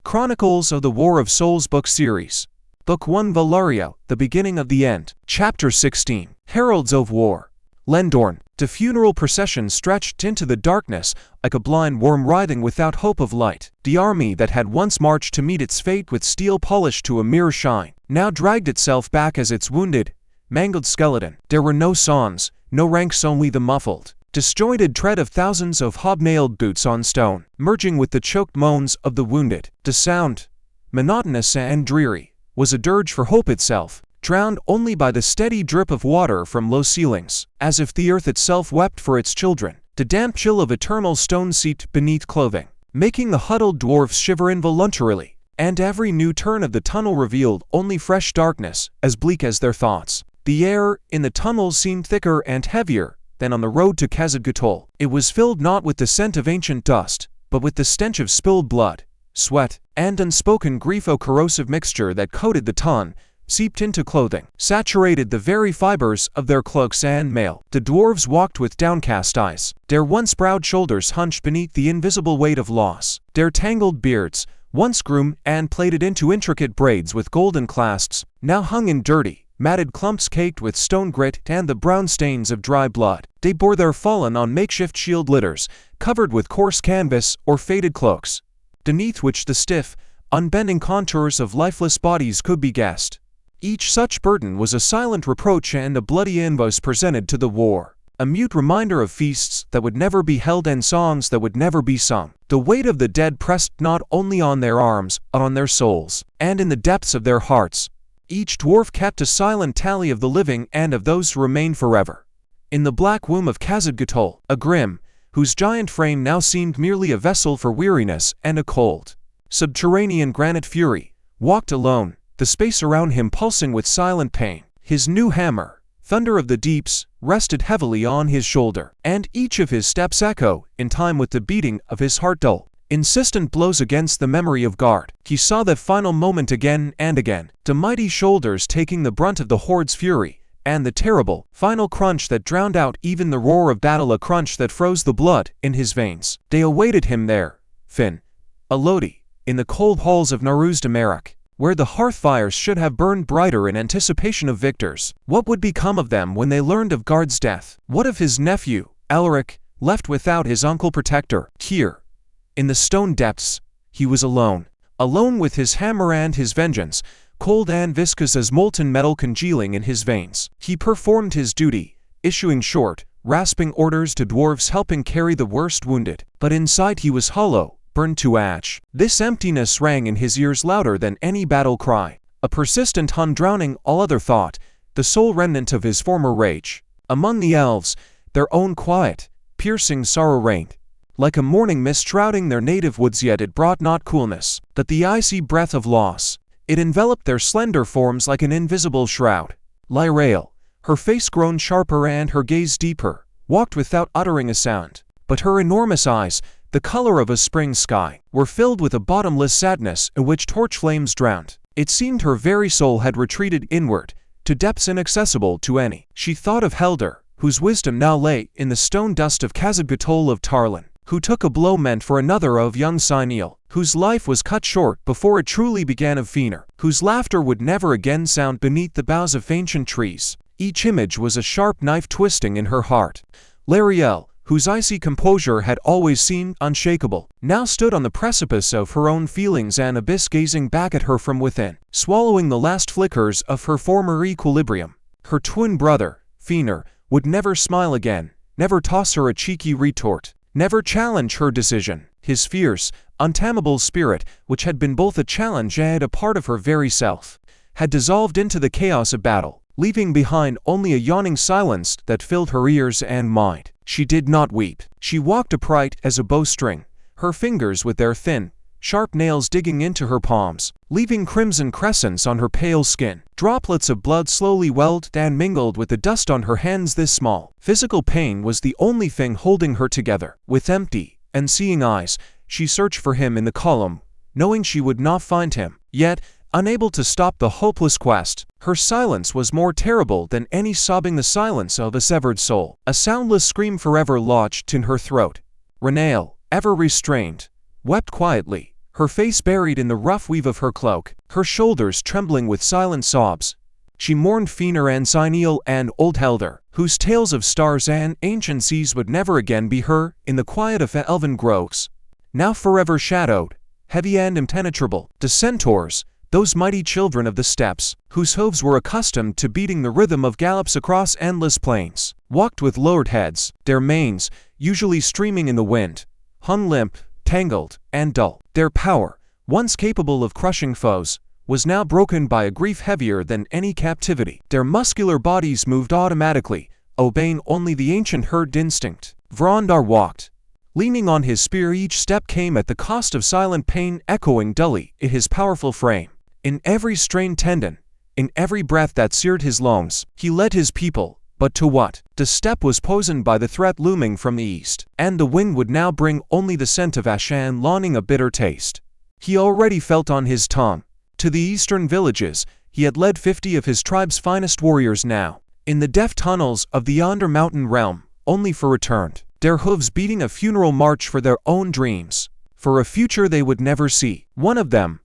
Chronicles of the War of Souls Book Series. Book 1 Lirael, The Beginning of the End. Chapter 16. Heralds of War. Lendorne. The funeral procession stretched into the darkness like a blind worm writhing without hope of light. The army that had once marched to meet its fate with steel polished to a mere shine, now dragged itself back as its wounded, mangled skeleton. There were no songs, no ranks, only the muffled, disjointed tread of thousands of hobnailed boots on stone, merging with the choked moans of the wounded. The sound, monotonous and dreary, was a dirge for hope itself, drowned only by the steady drip of water from low ceilings, as if the earth itself wept for its children. The damp chill of eternal stone seeped beneath clothing, making the huddled dwarves shiver involuntarily, and every new turn of the tunnel revealed only fresh darkness, as bleak as their thoughts. The air in the tunnel seemed thicker and heavier than on the road to Khazad-Gatol. It was filled not with the scent of ancient dust, but with the stench of spilled blood, sweat, and unspoken grief. A corrosive mixture that coated the tongue, seeped into clothing, saturated the very fibers of their cloaks and mail. The dwarves walked with downcast eyes, their once proud shoulders hunched beneath the invisible weight of loss. Their tangled beards, once groomed and plaited into intricate braids with golden clasps, now hung in dirty, matted clumps caked with stone grit and the brown stains of dry blood. They bore their fallen on makeshift shield litters, covered with coarse canvas or faded cloaks, beneath which the stiff, unbending contours of lifeless bodies could be guessed. Each such burden was a silent reproach and a bloody invoice presented to the war, a mute reminder of feasts that would never be held and songs that would never be sung. The weight of the dead pressed not only on their arms, but on their souls, and in the depths of their hearts. Each dwarf kept a silent tally of the living and of those who remained forever. In the black womb of Khazad-Gatol, Agrim, whose giant frame now seemed merely a vessel for weariness and a cold, subterranean granite fury, walked alone, the space around him pulsing with silent pain. His new hammer, thunder of the deeps, rested heavily on his shoulder, and each of his steps echo, in time with the beating of his heart, dull, insistent blows against the memory of guard. He saw that final moment again and again, the mighty shoulders taking the brunt of the horde's fury, and the terrible, final crunch that drowned out even the roar of battle, a crunch that froze the blood in his veins. They awaited him there, Finn, Elodie, in the cold halls of Naruz Damarak, where the hearth fires should have burned brighter in anticipation of victors. What would become of them when they learned of Guard's death? What of his nephew, Alaric, left without his uncle protector? Here, in the stone depths, he was alone. Alone with his hammer and his vengeance, cold and viscous as molten metal congealing in his veins. He performed his duty, issuing short, rasping orders to dwarves, helping carry the worst wounded. But inside he was hollow, burned to ash. This emptiness rang in his ears louder than any battle cry, a persistent hum drowning all other thought, the sole remnant of his former rage. Among the elves, their own quiet, piercing sorrow reigned, like a morning mist shrouding their native woods, yet it brought not coolness, but the icy breath of loss. It enveloped their slender forms like an invisible shroud. Lirael, her face grown sharper and her gaze deeper, walked without uttering a sound, but her enormous eyes, the color of a spring sky, were filled with a bottomless sadness in which torch flames drowned. It seemed her very soul had retreated inward, to depths inaccessible to any. She thought of Helder, whose wisdom now lay in the stone dust of Khazad-Gatol of Tarlan, who took a blow meant for another of young Sineal, whose life was cut short before it truly began, of Fëanor, whose laughter would never again sound beneath the boughs of ancient trees. Each image was a sharp knife twisting in her heart. Lirael, whose icy composure had always seemed unshakable, now stood on the precipice of her own feelings, an abyss gazing back at her from within, swallowing the last flickers of her former equilibrium. Her twin brother, Fëanor, would never smile again, never toss her a cheeky retort, never challenge her decision. His fierce, untamable spirit, which had been both a challenge and a part of her very self, had dissolved into the chaos of battle, leaving behind only a yawning silence that filled her ears and mind. She did not weep. She walked upright as a bowstring, her fingers with their thin, sharp nails digging into her palms, leaving crimson crescents on her pale skin. Droplets of blood slowly welled and mingled with the dust on her hands. This small, physical pain was the only thing holding her together. With empty, unseeing eyes, she searched for him in the column, knowing she would not find him, yet unable to stop the hopeless quest. Her silence was more terrible than any sobbing, the silence of a severed soul, a soundless scream forever lodged in her throat. Renael, ever restrained, wept quietly, her face buried in the rough weave of her cloak, her shoulders trembling with silent sobs. She mourned Fëanor and Cyneal and Old Helder, whose tales of stars and ancient seas would never again be heard in the quiet of elven groves. Now forever shadowed, heavy and impenetrable, the Centaurs, those mighty children of the steppes, whose hooves were accustomed to beating the rhythm of gallops across endless plains, walked with lowered heads, their manes, usually streaming in the wind, hung limp, tangled, and dull. Their power, once capable of crushing foes, was now broken by a grief heavier than any captivity. Their muscular bodies moved automatically, obeying only the ancient herd instinct. Vrondar walked, leaning on his spear. Each step came at the cost of silent pain echoing dully in his powerful frame. In every strained tendon, in every breath that seared his lungs, he led his people, but to what? The steppe was poisoned by the threat looming from the east, and the wind would now bring only the scent of ash and lawning a bitter taste. He already felt on his tongue. To the eastern villages, he had led 50 of his tribe's finest warriors now, in the deaf tunnels of the yonder mountain realm, only for returned, their hooves beating a funeral march for their own dreams, for a future they would never see. One of them,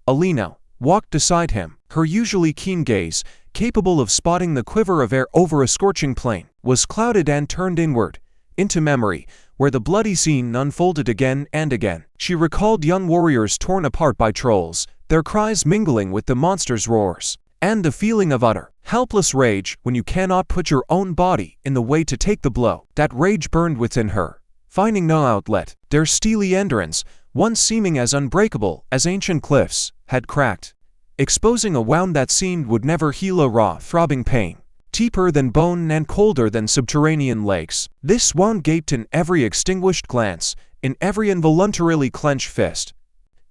Alina, walked beside him, her usually keen gaze, capable of spotting the quiver of air over a scorching plain, was clouded and turned inward, into memory, where the bloody scene unfolded again and again. She recalled young warriors torn apart by trolls, their cries mingling with the monster's roars, and the feeling of utter, helpless rage when you cannot put your own body in the way to take the blow. That rage burned within her, finding no outlet. Their steely endurance, once seeming as unbreakable as ancient cliffs, had cracked, exposing a wound that seemed would never heal. A raw, throbbing pain, deeper than bone and colder than subterranean lakes. This wound gaped in every extinguished glance, in every involuntarily clenched fist,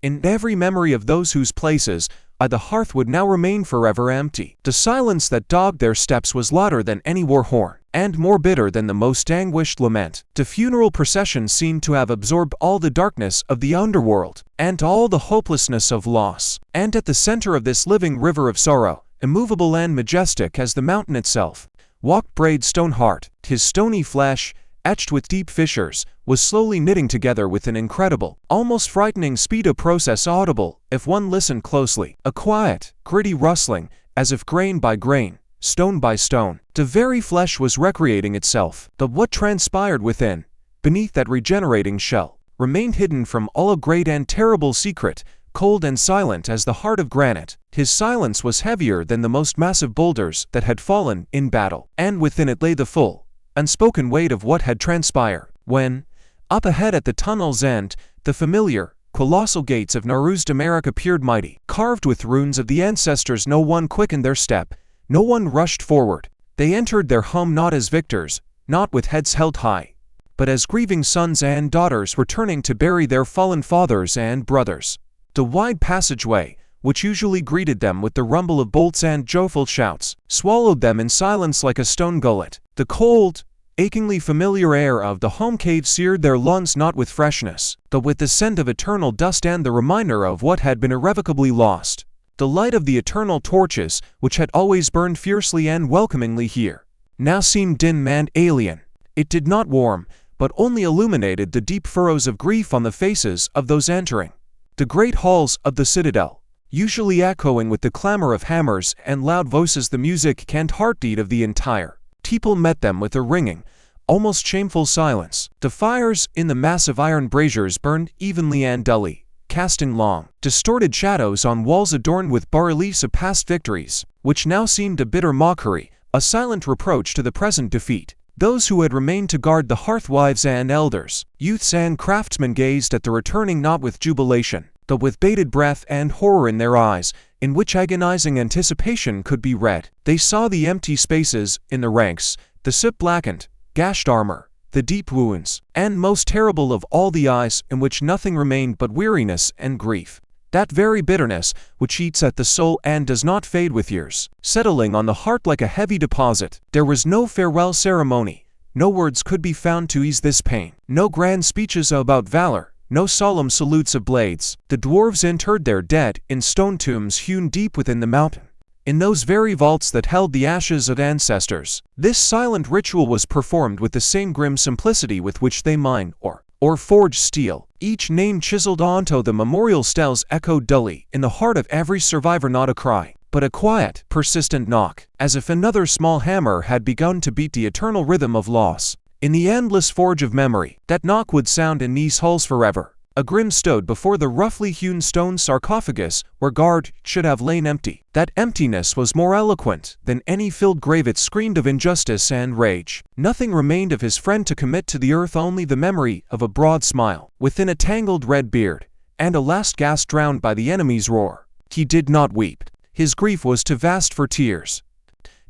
in every memory of those whose places by the hearth would now remain forever empty. The silence that dogged their steps was louder than any war horn, and more bitter than the most anguished lament. The funeral procession seemed to have absorbed all the darkness of the underworld, and all the hopelessness of loss. And at the center of this living river of sorrow, immovable and majestic as the mountain itself, walked Braid Stoneheart. His stony flesh, etched with deep fissures, was slowly knitting together with an incredible, almost frightening speed, a process audible if one listened closely, a quiet, gritty rustling, as if grain by grain, stone by stone, the very flesh was recreating itself. But what transpired within, beneath that regenerating shell, remained hidden from all. A great and terrible secret, cold and silent as the heart of granite. His silence was heavier than the most massive boulders that had fallen in battle, and within it lay the full, unspoken weight of what had transpired. When, up ahead at the tunnel's end, the familiar, colossal gates of Naruz Damarik appeared mighty, carved with runes of the ancestors, no one quickened their step, no one rushed forward. They entered their home not as victors, not with heads held high, but as grieving sons and daughters returning to bury their fallen fathers and brothers. The wide passageway, which usually greeted them with the rumble of bolts and joyful shouts, swallowed them in silence like a stone gullet. The cold, achingly familiar air of the home cave seared their lungs not with freshness, but with the scent of eternal dust and the reminder of what had been irrevocably lost. The light of the eternal torches, which had always burned fiercely and welcomingly here, now seemed dim and alien. It did not warm, but only illuminated the deep furrows of grief on the faces of those entering. The great halls of the citadel, usually echoing with the clamor of hammers and loud voices, the music and heartbeat of the entire people, met them with a ringing, almost shameful silence. The fires in the massive iron braziers burned evenly and dully, casting long, distorted shadows on walls adorned with bas-reliefs of past victories, which now seemed a bitter mockery, a silent reproach to the present defeat. Those who had remained to guard the hearth, wives and elders, youths and craftsmen, gazed at the returning not with jubilation, but with bated breath and horror in their eyes, in which agonizing anticipation could be read. They saw the empty spaces in the ranks, the soot-blackened, gashed armor, the deep wounds, and most terrible of all, the eyes in which nothing remained but weariness and grief. That very bitterness which eats at the soul and does not fade with years, settling on the heart like a heavy deposit. There was no farewell ceremony, no words could be found to ease this pain, no grand speeches about valor, no solemn salutes of blades. The dwarves interred their dead in stone tombs hewn deep within the mountain, in those very vaults that held the ashes of ancestors. This silent ritual was performed with the same grim simplicity with which they mine or or forged steel. Each name chiseled onto the memorial steles echoed dully in the heart of every survivor, not a cry, but a quiet, persistent knock, as if another small hammer had begun to beat the eternal rhythm of loss. In the endless forge of memory, that knock would sound in these halls forever. Agrim stood before the roughly hewn stone sarcophagus where guard should have lain empty. That emptiness was more eloquent than any filled grave. It screamed of injustice and rage. Nothing remained of his friend to commit to the earth, only the memory of a broad smile within a tangled red beard, and a last gasp drowned by the enemy's roar. He did not weep. His grief was too vast for tears,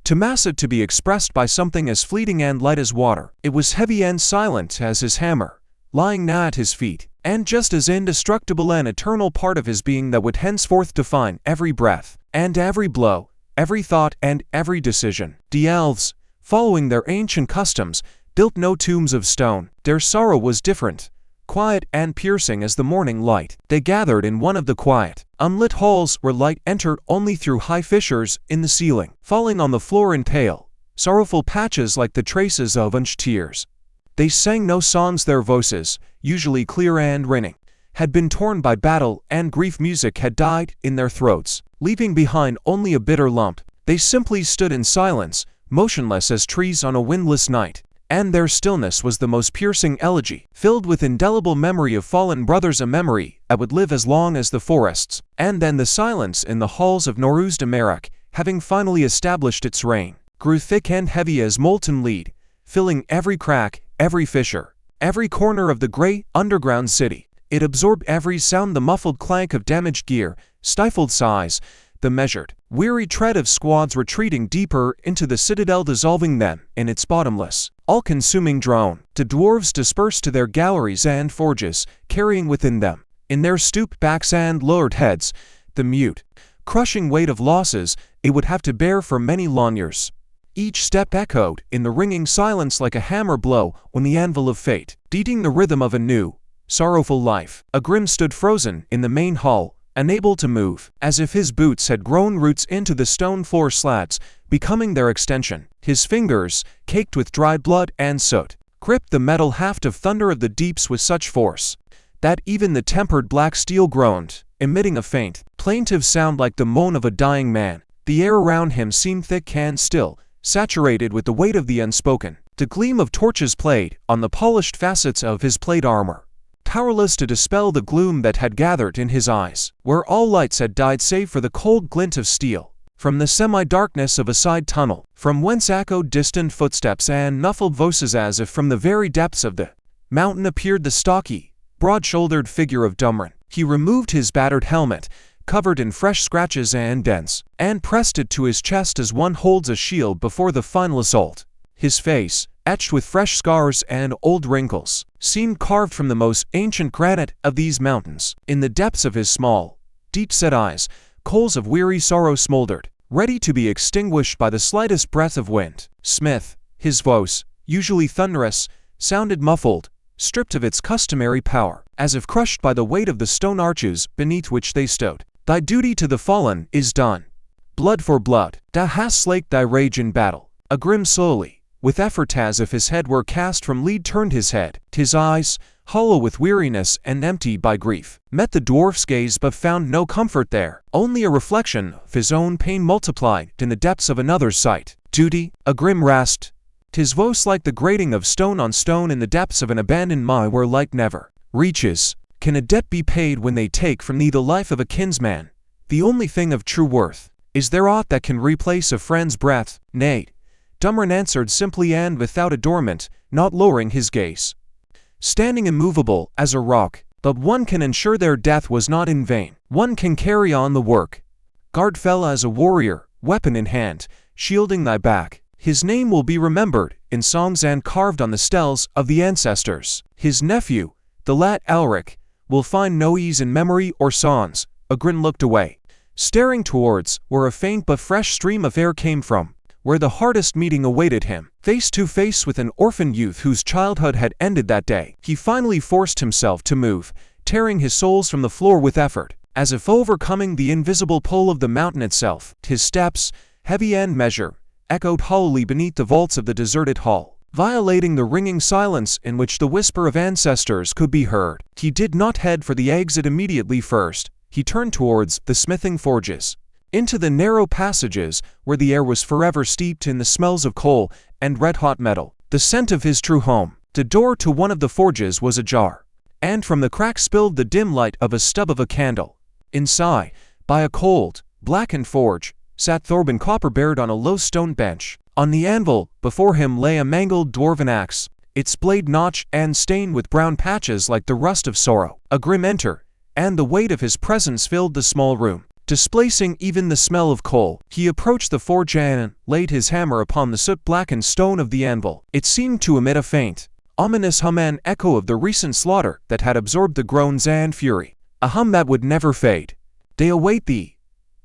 too massive to be expressed by something as fleeting and light as water. It was heavy and silent as his hammer, lying now at his feet, and just as indestructible an eternal part of his being that would henceforth define every breath, and every blow, every thought, and every decision. The elves, following their ancient customs, built no tombs of stone. Their sorrow was different, quiet and piercing as the morning light. They gathered in one of the quiet, unlit halls where light entered only through high fissures in the ceiling, falling on the floor in pale, sorrowful patches like the traces of unshed tears. They sang no songs. Their voices, usually clear and ringing, had been torn by battle, and grief music had died in their throats, leaving behind only a bitter lump. They simply stood in silence, motionless as trees on a windless night, and their stillness was the most piercing elegy, filled with indelible memory of fallen brothers, a memory that would live as long as the forests. And then the silence in the halls of Noruz Damarak, having finally established its reign, grew thick and heavy as molten lead, filling every crack, every fissure, every corner of the gray, underground city. It absorbed every sound, the muffled clank of damaged gear, stifled sighs, the measured, weary tread of squads retreating deeper into the citadel, dissolving them in its bottomless, all-consuming drone. The dwarves dispersed to their galleries and forges, carrying within them, in their stooped backs and lowered heads, the mute, crushing weight of losses it would have to bear for many long years. Each step echoed in the ringing silence like a hammer blow on the anvil of fate, beating the rhythm of a new, sorrowful life. Agrim stood frozen in the main hall, unable to move, as if his boots had grown roots into the stone floor slats, becoming their extension. His fingers, caked with dried blood and soot, gripped the metal haft of thunder of the deeps with such force that even the tempered black steel groaned, emitting a faint, plaintive sound like the moan of a dying man. The air around him seemed thick and still, saturated with the weight of the unspoken. The gleam of torches played on the polished facets of his plate armor, powerless to dispel the gloom that had gathered in his eyes, where all lights had died save for the cold glint of steel. From the semi-darkness of a side tunnel, from whence echoed distant footsteps and muffled voices, as if from the very depths of the mountain, appeared the stocky, broad-shouldered figure of Dumrin. He removed his battered helmet, covered in fresh scratches and dents, and pressed it to his chest as one holds a shield before the final assault. His face, etched with fresh scars and old wrinkles, seemed carved from the most ancient granite of these mountains. In the depths of his small, deep-set eyes, coals of weary sorrow smoldered, ready to be extinguished by the slightest breath of wind. Smith, his voice, usually thunderous, sounded muffled, stripped of its customary power, as if crushed by the weight of the stone arches beneath which they stood. Thy duty to the fallen is done. Blood for blood. Thou hast slaked thy rage in battle. Agrim slowly, with effort as if his head were cast from lead, turned his head. His eyes, hollow with weariness and empty by grief, met the dwarf's gaze but found no comfort there, only a reflection of his own pain multiplied in the depths of another's sight. Duty, Agrim rasped, his voice like the grating of stone on stone in the depths of an abandoned mine where light never reaches. Can a debt be paid when they take from thee the life of a kinsman, the only thing of true worth? Is there aught that can replace a friend's breath? Nay. Dumrin answered simply and without adornment, not lowering his gaze. Standing immovable as a rock, but one can ensure their death was not in vain. One can carry on the work. Guard fell as a warrior, weapon in hand, shielding thy back. His name will be remembered in songs and carved on the steles of the ancestors. His nephew, the lad Elric, will find no ease in memory or songs. Agrim looked away, staring towards where a faint but fresh stream of air came from, where the hardest meeting awaited him. Face to face with an orphan youth whose childhood had ended that day, he finally forced himself to move, tearing his soles from the floor with effort, as if overcoming the invisible pull of the mountain itself. His steps, heavy and measured, echoed hollowly beneath the vaults of the deserted hall. violating the ringing silence in which the whisper of ancestors could be heard. He did not head for the exit immediately first. He turned towards the smithing forges, into the narrow passages where the air was forever steeped in the smells of coal and red-hot metal, the scent of his true home. The door to one of the forges was ajar, and from the crack spilled the dim light of a stub of a candle. Inside, by a cold, blackened forge, sat Thorben copper-beard on a low stone bench. On the anvil, before him lay a mangled dwarven axe, its blade notched and stained with brown patches like the rust of sorrow. Agrim entered, and the weight of his presence filled the small room, displacing even the smell of coal. He approached the forge and laid his hammer upon the soot-blackened stone of the anvil. It seemed to emit a faint, ominous hum and echo of the recent slaughter that had absorbed the groans and fury, a hum that would never fade. "They await thee,"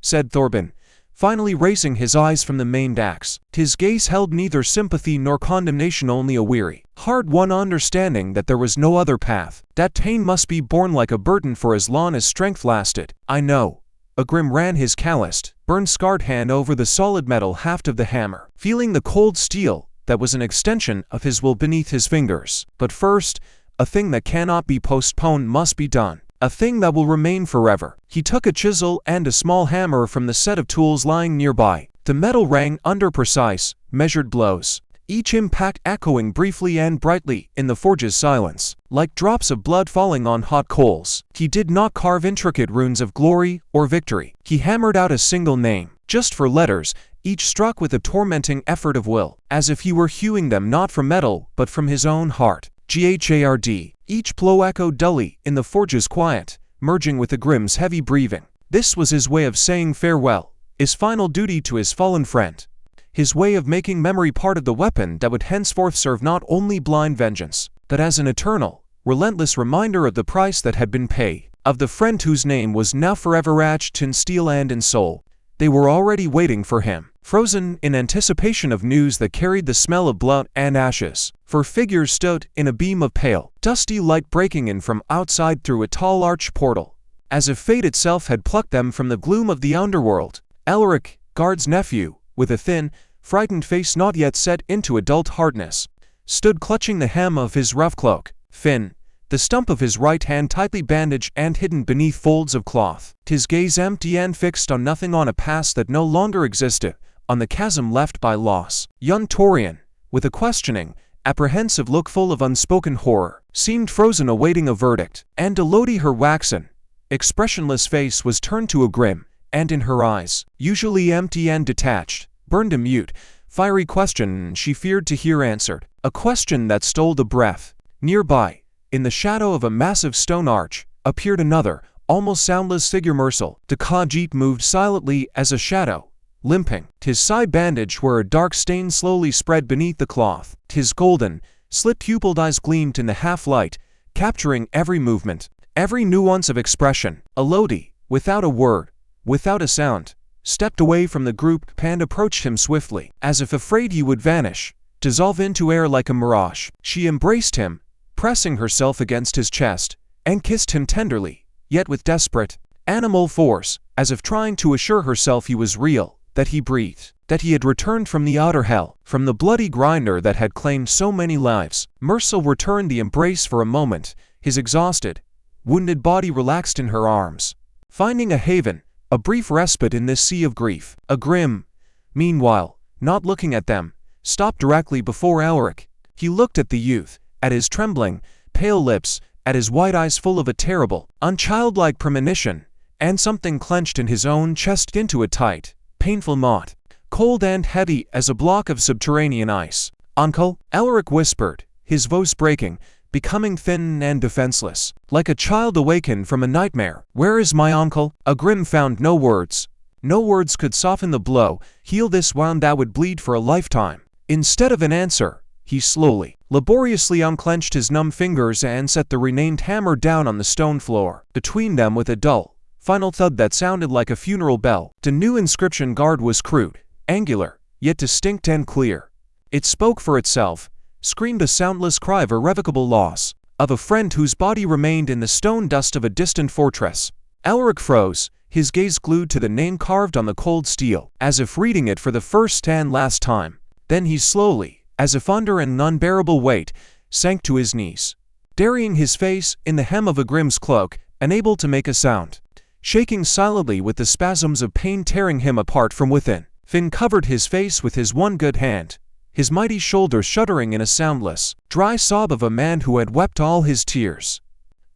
said Thorben, finally raising his eyes from the maimed axe. His gaze held neither sympathy nor condemnation, only a weary, hard-won understanding that there was no other path, that pain must be borne like a burden for as long as strength lasted. "I know." Agrim ran his calloused, burn-scarred hand over the solid metal haft of the hammer, feeling the cold steel that was an extension of his will beneath his fingers. "But first, a thing that cannot be postponed must be done. A thing that will remain forever." He took a chisel and a small hammer from the set of tools lying nearby. The metal rang under precise, measured blows, each impact echoing briefly and brightly in the forge's silence, like drops of blood falling on hot coals. He did not carve intricate runes of glory or victory. He hammered out a single name, just for letters, each struck with a tormenting effort of will, as if he were hewing them not from metal but from his own heart. Ghard. Each blow echoed dully in the forge's quiet, merging with Agrim's heavy breathing. This was his way of saying farewell, his final duty to his fallen friend, his way of making memory part of the weapon that would henceforth serve not only blind vengeance, but as an eternal, relentless reminder of the price that had been paid, of the friend whose name was now forever etched in steel and in soul. They were already waiting for him, frozen in anticipation of news that carried the smell of blood and ashes. For figures stood in a beam of pale, dusty light breaking in from outside through a tall arched portal, as if fate itself had plucked them from the gloom of the underworld. Elric, Guard's nephew, with a thin, frightened face not yet set into adult hardness, stood clutching the hem of his rough cloak. Finn, the stump of his right hand tightly bandaged and hidden beneath folds of cloth, his gaze empty and fixed on nothing, on a past that no longer existed, on the chasm left by loss. Young Torian, with a questioning, apprehensive look full of unspoken horror, seemed frozen awaiting a verdict, and Elodie, her waxen, expressionless face was turned to Agrim, and in her eyes, usually empty and detached, burned a mute, fiery question she feared to hear answered, a question that stole the breath. Nearby, in the shadow of a massive stone arch, appeared another, almost soundless figure. Mercil. The Khajiit moved silently as a shadow, limping, his side bandage where a dark stain slowly spread beneath the cloth. His golden, slit-pupiled eyes gleamed in the half-light, capturing every movement, every nuance of expression. Elodie, without a word, without a sound, stepped away from the group and approached him swiftly, as if afraid he would vanish, dissolve into air like a mirage. She embraced him, pressing herself against his chest, and kissed him tenderly, yet with desperate, animal force, as if trying to assure herself he was real, that he breathed, that he had returned from the outer hell, from the bloody grinder that had claimed so many lives. Mercil returned the embrace for a moment, his exhausted, wounded body relaxed in her arms, finding a haven, a brief respite in this sea of grief. Agrim, meanwhile, not looking at them, stopped directly before Elric. He looked at the youth, at his trembling, pale lips, at his wide eyes full of a terrible, unchildlike premonition, and something clenched in his own chest into a tight, painful knot, cold and heavy as a block of subterranean ice. "Uncle," Elric whispered, his voice breaking, becoming thin and defenseless, like a child awakened from a nightmare. "Where is my uncle?" Agrim found no words. No words could soften the blow, heal this wound that would bleed for a lifetime. Instead of an answer, he slowly, laboriously unclenched his numb fingers and set the renamed hammer down on the stone floor. Between them, with a dull, final thud that sounded like a funeral bell, the new inscription guard was crude, angular, yet distinct and clear. It spoke for itself, screamed a soundless cry of irrevocable loss, of a friend whose body remained in the stone dust of a distant fortress. Elric froze, his gaze glued to the name carved on the cold steel, as if reading it for the first and last time. Then he slowly, as if under an unbearable weight, sank to his knees, burying his face in the hem of Agrim's cloak, unable to make a sound. Shaking silently with the spasms of pain tearing him apart from within, Finn covered his face with his one good hand, his mighty shoulders shuddering in a soundless, dry sob of a man who had wept all his tears.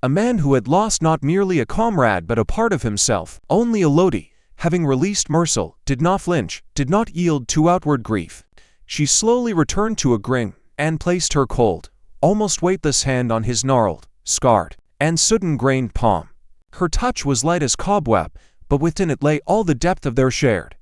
A man who had lost not merely a comrade but a part of himself. Only Elodie, having released Mercil, did not flinch, did not yield to outward grief. She slowly returned to Agrim, and placed her cold, almost weightless hand on his gnarled, scarred, and soot-grained palm. Her touch was light as cobweb, but within it lay all the depth of their shared,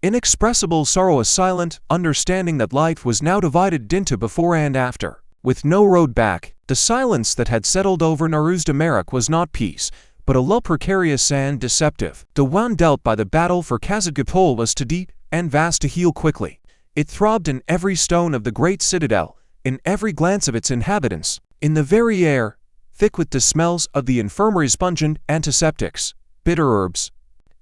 inexpressible sorrow, a silent understanding that life was now divided into before and after, with no road back. The silence that had settled over Naruz Damarik was not peace, but a lull precarious and deceptive. The wound dealt by the battle for Khazad-Gatol was too deep and vast to heal quickly. It throbbed in every stone of the great citadel, in every glance of its inhabitants, in the very air, thick with the smells of the infirmary's pungent antiseptics, bitter herbs,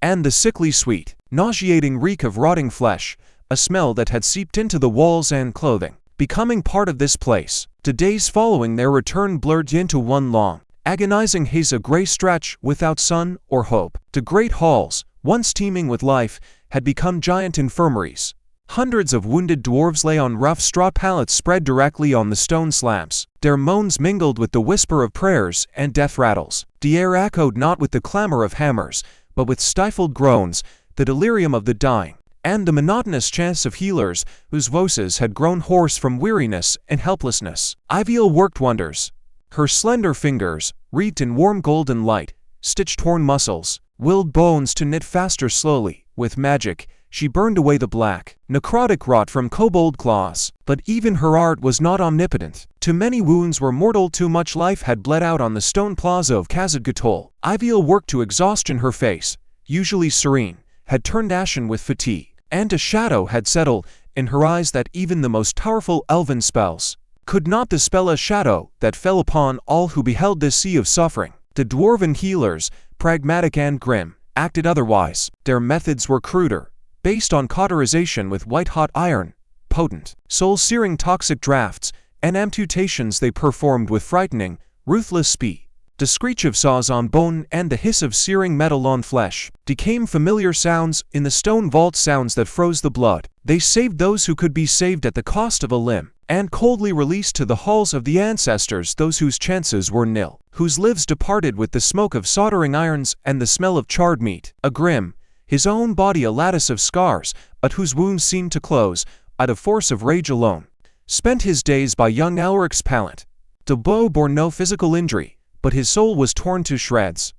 and the sickly sweet, nauseating reek of rotting flesh, a smell that had seeped into the walls and clothing, becoming part of this place. The days following their return blurred into one long, agonizing haze, a gray stretch without sun or hope. The great halls, once teeming with life, had become giant infirmaries. Hundreds of wounded dwarves lay on rough straw pallets spread directly on the stone slabs. Their moans mingled with the whisper of prayers and death rattles. The air echoed not with the clamor of hammers, but with stifled groans, the delirium of the dying, and the monotonous chants of healers whose voices had grown hoarse from weariness and helplessness. Iviel worked wonders. Her slender fingers, wreathed in warm golden light, stitched torn muscles, willed bones to knit faster slowly. With magic, she burned away the black, necrotic rot from kobold claws. But even her art was not omnipotent. Too many wounds were mortal, too much life had bled out on the stone plaza of Khazad-Gatol. Iviel worked to exhaustion. Her face, usually serene, had turned ashen with fatigue, and a shadow had settled in her eyes that even the most powerful elven spells could not dispel, a shadow that fell upon all who beheld this sea of suffering. The dwarven healers, pragmatic and grim, acted otherwise. Their methods were cruder, based on cauterization with white-hot iron, potent, soul-searing toxic drafts, and amputations they performed with frightening, ruthless speed. The screech of saws on bone and the hiss of searing metal on flesh became familiar sounds in the stone vault, sounds that froze the blood. They saved those who could be saved at the cost of a limb, and coldly released to the halls of the ancestors those whose chances were nil, whose lives departed with the smoke of soldering irons and the smell of charred meat. Agrim, his own body a lattice of scars, but whose wounds seemed to close by the force of rage alone, spent his days by young Elric's pallet. The bow bore no physical injury, but his soul was torn to shreds,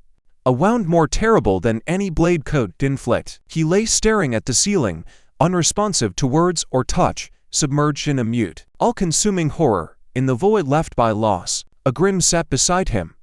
a wound more terrible than any blade could inflict. He lay staring at the ceiling, unresponsive to words or touch, submerged in a mute, all-consuming horror, in the void left by loss. Agrim sat beside him,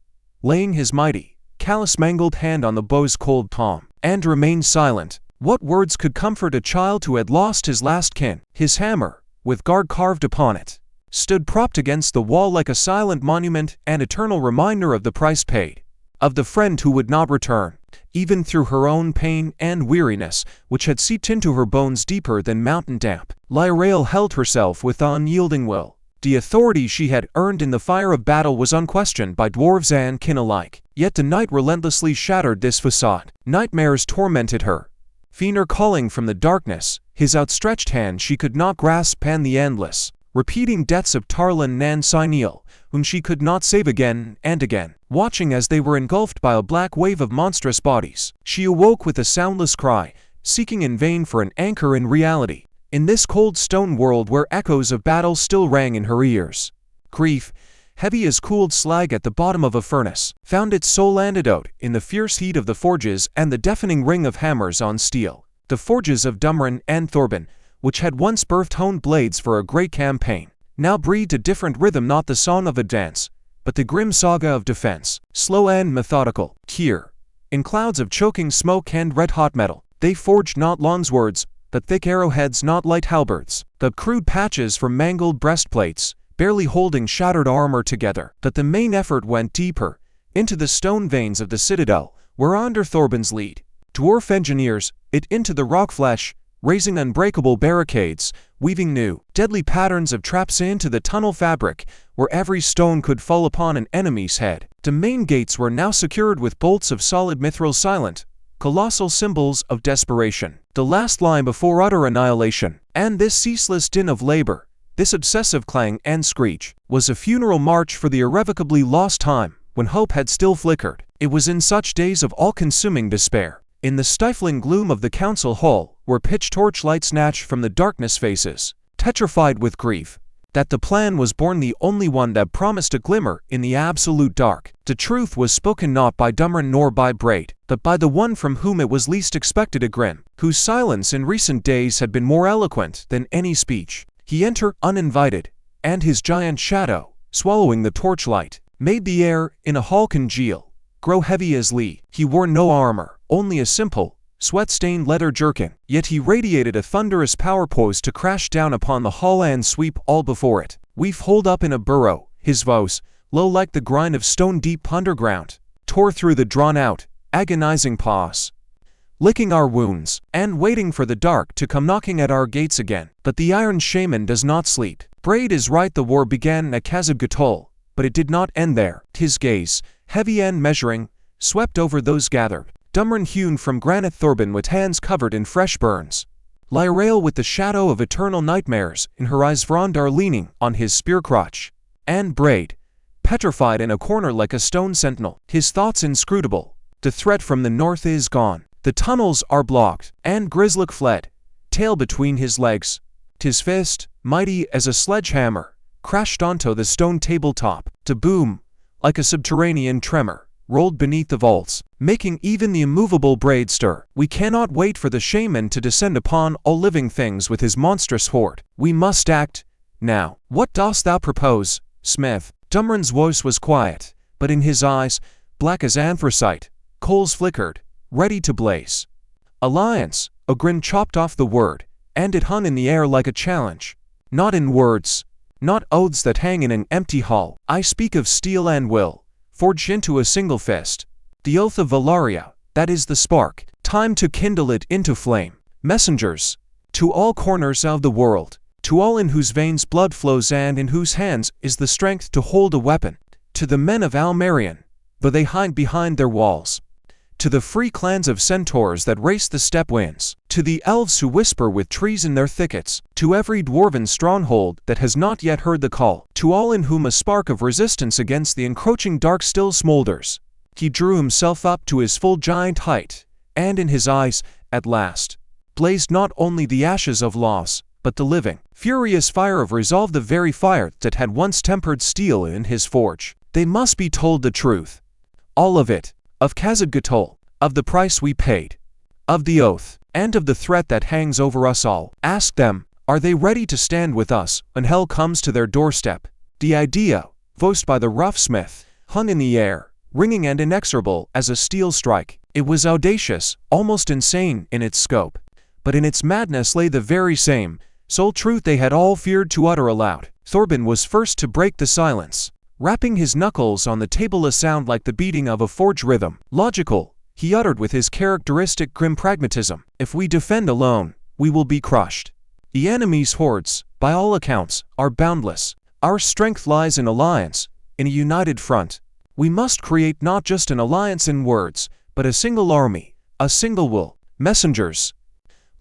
laying his mighty, callous mangled hand on the bow's cold palm, and remained silent. What words could comfort a child who had lost his last kin? His hammer, with guard carved upon it, stood propped against the wall like a silent monument, an eternal reminder of the price paid, of the friend who would not return, even through her own pain and weariness, which had seeped into her bones deeper than mountain damp. Lirael held herself with unyielding will. The authority she had earned in the fire of battle was unquestioned by dwarves and kin alike. Yet the night relentlessly shattered this facade. Nightmares tormented her. Fëanor calling from the darkness, his outstretched hand she could not grasp, and the endless, repeating deaths of Tarlan and Cyneal, whom she could not save, again and again, watching as they were engulfed by a black wave of monstrous bodies. She awoke with a soundless cry, seeking in vain for an anchor in reality, in this cold stone world where echoes of battle still rang in her ears. Grief, heavy as cooled slag at the bottom of a furnace, found its sole antidote in the fierce heat of the forges and the deafening ring of hammers on steel. The forges of Dumrin and Thorben, which had once birthed honed blades for a great campaign, now breathed a different rhythm, not the song of a dance, but the grim saga of defense, slow and methodical. Here, in clouds of choking smoke and red-hot metal, they forged not longswords, but thick arrowheads, not light halberds, the crude patches from mangled breastplates, barely holding shattered armor together. But the main effort went deeper, into the stone veins of the citadel, where under Thorben's lead, dwarf engineers, it into the rock flesh, raising unbreakable barricades, weaving new, deadly patterns of traps into the tunnel fabric, where every stone could fall upon an enemy's head. The main gates were now secured with bolts of solid mithril, silent, colossal symbols of desperation, the last line before utter annihilation. And this ceaseless din of labor, this obsessive clang and screech, was a funeral march for the irrevocably lost time, when hope had still flickered. It was in such days of all-consuming despair, in the stifling gloom of the council hall, where pitch torchlight snatched from the darkness faces, petrified with grief, that the plan was born, the only one that promised a glimmer in the absolute dark. The truth was spoken not by Dumrin nor by Braid, but by the one from whom it was least expected, Agrim, whose silence in recent days had been more eloquent than any speech. He entered uninvited, and his giant shadow, swallowing the torchlight, made the air in a hall congeal, grow heavy as lead. He wore no armor, only a simple, sweat-stained leather jerkin, yet he radiated a thunderous power poised to crash down upon the hall and sweep all before it. We've holed up in a burrow, his voice, low like the grind of stone deep underground, tore through the drawn-out, agonizing pause, licking our wounds, and waiting for the dark to come knocking at our gates again. But the Iron Shaman does not sleep. Braid is right, the war began at Khazad-Gatol, but it did not end there. His gaze, heavy and measuring, swept over those gathered, Dumrin hewn from granite, Thorbin with hands covered in fresh burns, Lirael with the shadow of eternal nightmares in her eyes, Vrondar leaning on his spear crotch, and Braid, petrified in a corner like a stone sentinel, his thoughts inscrutable. The threat from the north is gone, the tunnels are blocked, and Grizzlook fled, tail between his legs. His fist, mighty as a sledgehammer, crashed onto the stone tabletop, to boom, like a subterranean tremor, rolled beneath the vaults, making even the immovable Braid stir. We cannot wait for the shaman to descend upon all living things with his monstrous horde. We must act now. What dost thou propose, Smith? Dumrin's voice was quiet, but in his eyes, black as anthracite, coals flickered, ready to blaze. Alliance, Agrim chopped off the word, and it hung in the air like a challenge. Not in words, not oaths that hang in an empty hall. I speak of steel and will, forged into a single fist. The oath of Valaria, that is the spark, time to kindle it into flame. Messengers, to all corners of the world, to all in whose veins blood flows and in whose hands is the strength to hold a weapon, to the men of Almerion, though they hide behind their walls, to the free clans of Centaurs that race the steppe winds, to the Elves who whisper with trees in their thickets, to every dwarven stronghold that has not yet heard the call, to all in whom a spark of resistance against the encroaching dark still smolders. He drew himself up to his full giant height, and in his eyes, at last, blazed not only the ashes of loss, but the living, furious fire of resolve, the very fire that had once tempered steel in his forge. They must be told the truth, all of it, of Khazad-Gatol, of the price we paid, of the oath, and of the threat that hangs over us all. Ask them, are they ready to stand with us when hell comes to their doorstep? The idea, voiced by the rough smith, hung in the air, ringing and inexorable as a steel strike. It was audacious, almost insane in its scope, but in its madness lay the very same, sole truth they had all feared to utter aloud. Thorbin was first to break the silence, rapping his knuckles on the table, a sound like the beating of a forge rhythm. Logical, he uttered with his characteristic grim pragmatism. If we defend alone, we will be crushed. The enemy's hordes, by all accounts, are boundless. Our strength lies in alliance, in a united front. We must create not just an alliance in words, but a single army, a single will. Messengers,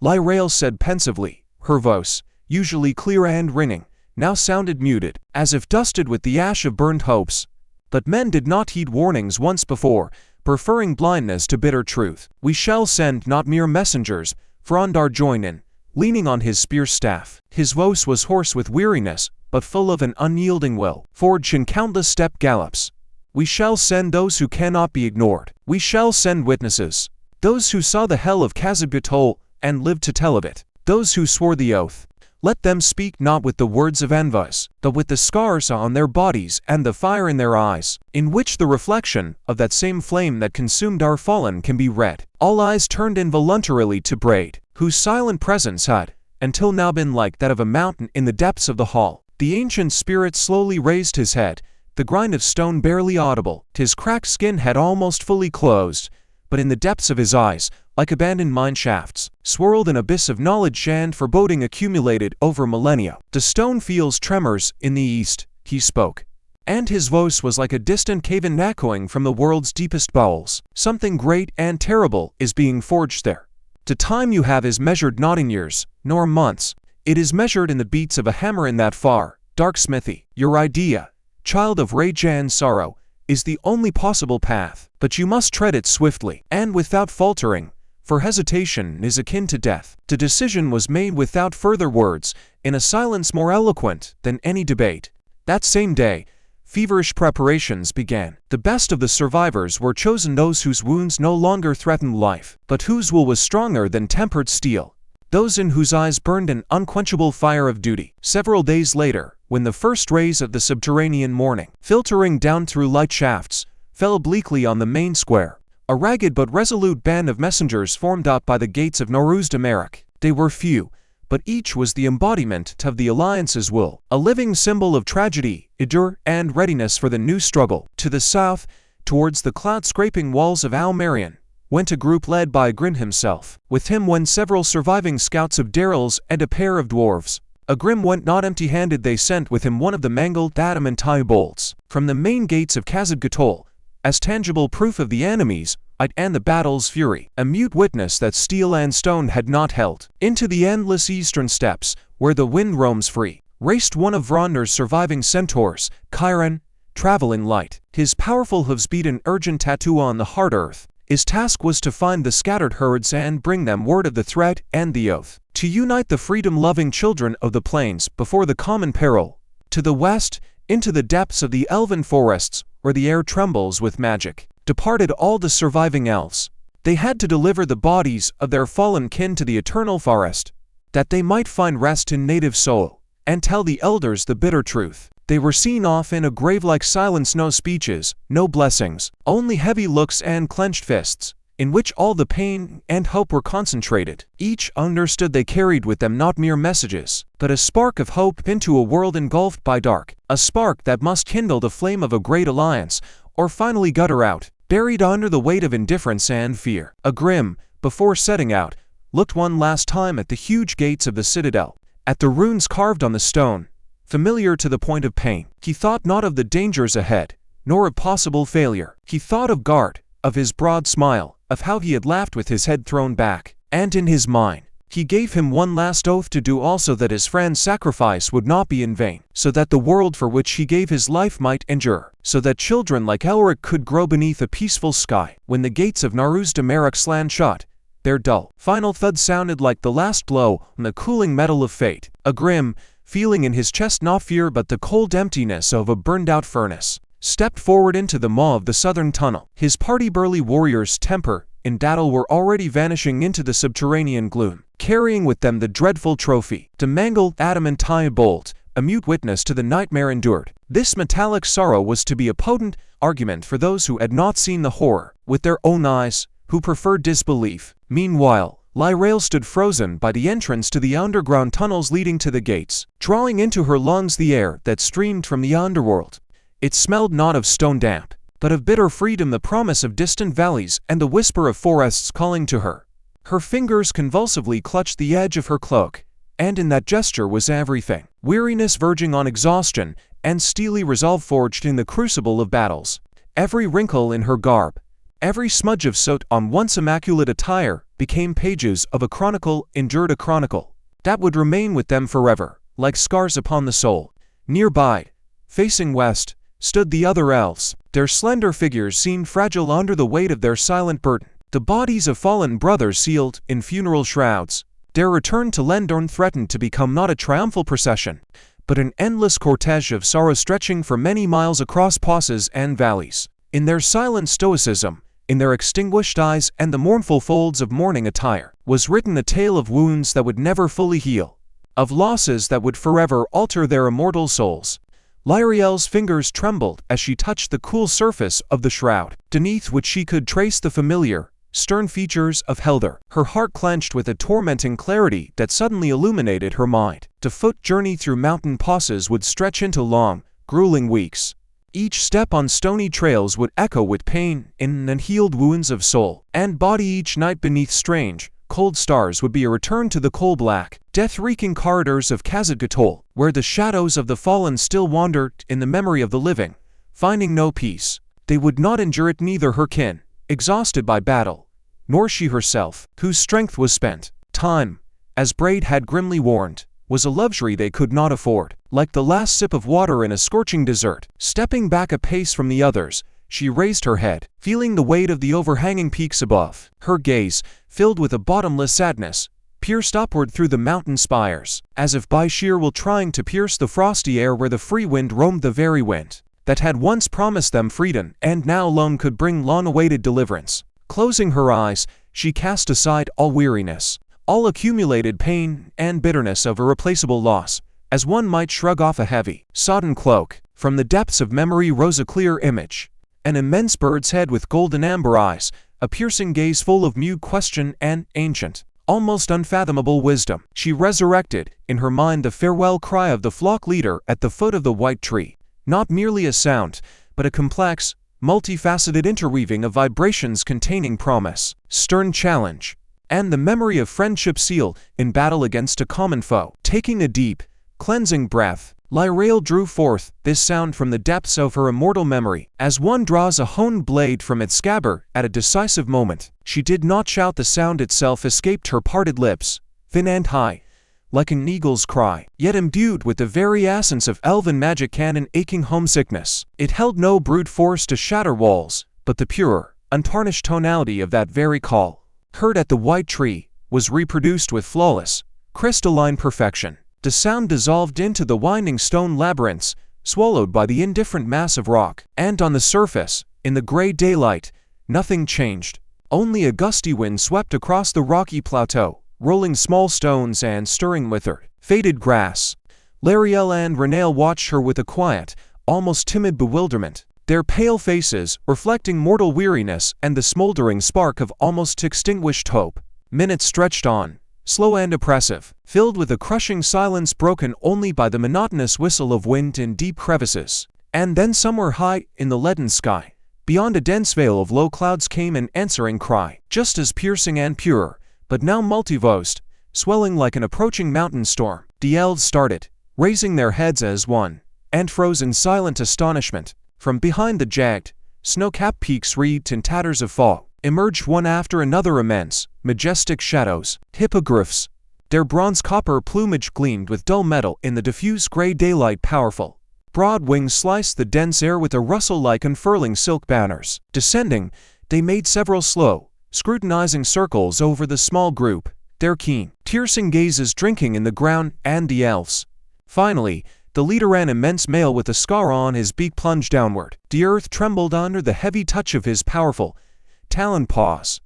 Lirael said pensively, her voice, usually clear and ringing, now sounded muted, as if dusted with the ash of burned hopes. But men did not heed warnings once before, preferring blindness to bitter truth. We shall send not mere messengers, Vrondar joined in, leaning on his spear staff. His voice was hoarse with weariness, but full of an unyielding will, forged in countless step gallops. We shall send those who cannot be ignored. We shall send witnesses, those who saw the hell of Khazad-Gatol and lived to tell of it, those who swore the oath. Let them speak not with the words of envious, but with the scars on their bodies and the fire in their eyes, in which the reflection of that same flame that consumed our fallen can be read. All eyes turned involuntarily to Braid, whose silent presence had, until now, been like that of a mountain in the depths of the hall. The ancient spirit slowly raised his head, the grind of stone barely audible. His cracked skin had almost fully closed, but in the depths of his eyes, like abandoned mine shafts, swirled an abyss of knowledge and foreboding accumulated over millennia. "The stone feels tremors in the east," he spoke. And his voice was like a distant cave-in echoing from the world's deepest bowels. "Something great and terrible is being forged there. The time you have is measured not in years, nor months. It is measured in the beats of a hammer in that far, dark smithy. Your idea, child of rage and sorrow, is the only possible path, but you must tread it swiftly and without faltering, for hesitation is akin to death." The decision was made without further words, in a silence more eloquent than any debate. That same day, feverish preparations began. The best of the survivors were chosen, those whose wounds no longer threatened life, but whose will was stronger than tempered steel, those in whose eyes burned an unquenchable fire of duty. Several days later, when the first rays of the subterranean morning, filtering down through light shafts, fell obliquely on the main square, a ragged but resolute band of messengers formed up by the gates of Noruz-Damarak. They were few, but each was the embodiment of the Alliance's will, a living symbol of tragedy, endure, and readiness for the new struggle. To the south, towards the cloud-scraping walls of Almerion, went a group led by Agrim himself. With him went several surviving scouts of Heralds and a pair of Dwarves. Agrim went not empty-handed. They sent with him one of the mangled adamantine bolts from the main gates of Khazad-Gatol, as tangible proof of the enemy's might and the battle's fury, a mute witness that steel and stone had not held. Into the endless eastern steppes, where the wind roams free, raced one of Vronder's surviving centaurs, Chiron, traveling light. His powerful hooves beat an urgent tattoo on the hard earth. His task was to find the scattered herds and bring them word of the threat and the oath, to unite the freedom-loving children of the plains before the common peril. To the west, into the depths of the elven forests, where the air trembles with magic, departed all the surviving elves. They had to deliver the bodies of their fallen kin to the eternal forest, that they might find rest in native soul, and tell the elders the bitter truth. They were seen off in a grave-like silence, no speeches, no blessings, only heavy looks and clenched fists, in which all the pain and hope were concentrated. Each understood they carried with them not mere messages, but a spark of hope into a world engulfed by dark, a spark that must kindle the flame of a great alliance, or finally gutter out, buried under the weight of indifference and fear. Agrim, before setting out, looked one last time at the huge gates of the citadel, at the runes carved on the stone, familiar to the point of pain. He thought not of the dangers ahead, nor of possible failure. He thought of Guard, of his broad smile, of how he had laughed with his head thrown back, and in his mind, he gave him one last oath to do also that his friend's sacrifice would not be in vain, so that the world for which he gave his life might endure, so that children like Elric could grow beneath a peaceful sky. When the gates of Noruz-Damarak slammed shut, their dull, final thud sounded like the last blow on the cooling metal of fate. Agrim, feeling in his chest not fear but the cold emptiness of a burned-out furnace, stepped forward into the maw of the southern tunnel. His party burly warriors' temper in battle were already vanishing into the subterranean gloom, carrying with them the dreadful trophy, the mangled adamantine bolt, a mute witness to the nightmare endured. This metallic sorrow was to be a potent argument for those who had not seen the horror with their own eyes, who preferred disbelief. Meanwhile, Lirael stood frozen by the entrance to the underground tunnels leading to the gates, drawing into her lungs the air that streamed from the underworld. It smelled not of stone damp, but of bitter freedom, the promise of distant valleys and the whisper of forests calling to her. Her fingers convulsively clutched the edge of her cloak, and in that gesture was everything. Weariness verging on exhaustion, and steely resolve forged in the crucible of battles. Every wrinkle in her garb, every smudge of soot on once immaculate attire, became pages of a chronicle, endured a chronicle, that would remain with them forever, like scars upon the soul. Nearby, facing west, stood the other elves. Their slender figures seemed fragile under the weight of their silent burden. The bodies of fallen brothers sealed in funeral shrouds. Their return to Lendorne threatened to become not a triumphal procession, but an endless cortege of sorrow stretching for many miles across passes and valleys. In their silent stoicism, in their extinguished eyes and the mournful folds of mourning attire, was written a tale of wounds that would never fully heal, of losses that would forever alter their immortal souls. Lirael's fingers trembled as she touched the cool surface of the shroud, beneath which she could trace the familiar, stern features of Helder. Her heart clenched with a tormenting clarity that suddenly illuminated her mind. The foot journey through mountain passes would stretch into long, grueling weeks. Each step on stony trails would echo with pain in unhealed wounds of soul and body each night beneath strange, cold stars would be a return to the coal-black, death-reeking corridors of Khazad-Gatol, where the shadows of the fallen still wandered in the memory of the living, finding no peace. They would not endure it, neither her kin, exhausted by battle, nor she herself, whose strength was spent. Time, as Braid had grimly warned, was a luxury they could not afford. Like the last sip of water in a scorching desert, stepping back a pace from the others, she raised her head, feeling the weight of the overhanging peaks above. Her gaze, filled with a bottomless sadness, pierced upward through the mountain spires, as if by sheer will trying to pierce the frosty air where the free wind roamed, the very wind that had once promised them freedom and now alone could bring long-awaited deliverance. Closing her eyes, she cast aside all weariness, all accumulated pain and bitterness of irreplaceable loss. As one might shrug off a heavy, sodden cloak, from the depths of memory rose a clear image. An immense bird's head with golden amber eyes, a piercing gaze full of mute question and ancient, almost unfathomable wisdom. She resurrected, in her mind, the farewell cry of the flock leader at the foot of the White Tree. Not merely a sound, but a complex, multifaceted interweaving of vibrations containing promise, stern challenge, and the memory of friendship sealed in battle against a common foe. Taking a deep, cleansing breath, Lirael drew forth this sound from the depths of her immortal memory, as one draws a honed blade from its scabbard at a decisive moment. She did not shout. The sound itself escaped her parted lips, thin and high, like an eagle's cry, yet imbued with the very essence of elven magic and an aching homesickness. It held no brute force to shatter walls, but the pure, untarnished tonality of that very call, heard at the White Tree, was reproduced with flawless, crystalline perfection. The sound dissolved into the winding stone labyrinths, swallowed by the indifferent mass of rock, and on the surface, in the gray daylight, nothing changed. Only a gusty wind swept across the rocky plateau, rolling small stones and stirring withered, faded grass. Lirael and Renail watched her with a quiet, almost timid bewilderment, their pale faces reflecting mortal weariness and the smoldering spark of almost extinguished hope. Minutes stretched on, slow and oppressive, filled with a crushing silence broken only by the monotonous whistle of wind in deep crevices. And then somewhere high in the leaden sky, beyond a dense veil of low clouds, came an answering cry, just as piercing and pure, but now multi-voiced, swelling like an approaching mountain storm. The elves started, raising their heads as one, and froze in silent astonishment. From behind the jagged, snow-capped peaks wreathed in tatters of fog, emerged one after another immense, majestic shadows, hippogriffs. Their bronze-copper plumage gleamed with dull metal in the diffuse gray daylight. Powerful, broad wings sliced the dense air with a rustle like unfurling silk banners. Descending, they made several slow, scrutinizing circles over the small group, their keen, piercing gazes drinking in the ground and the elves. Finally, the leader, an immense male with a scar on his beak, plunged downward. The earth trembled under the heavy touch of his powerful, taloned paws.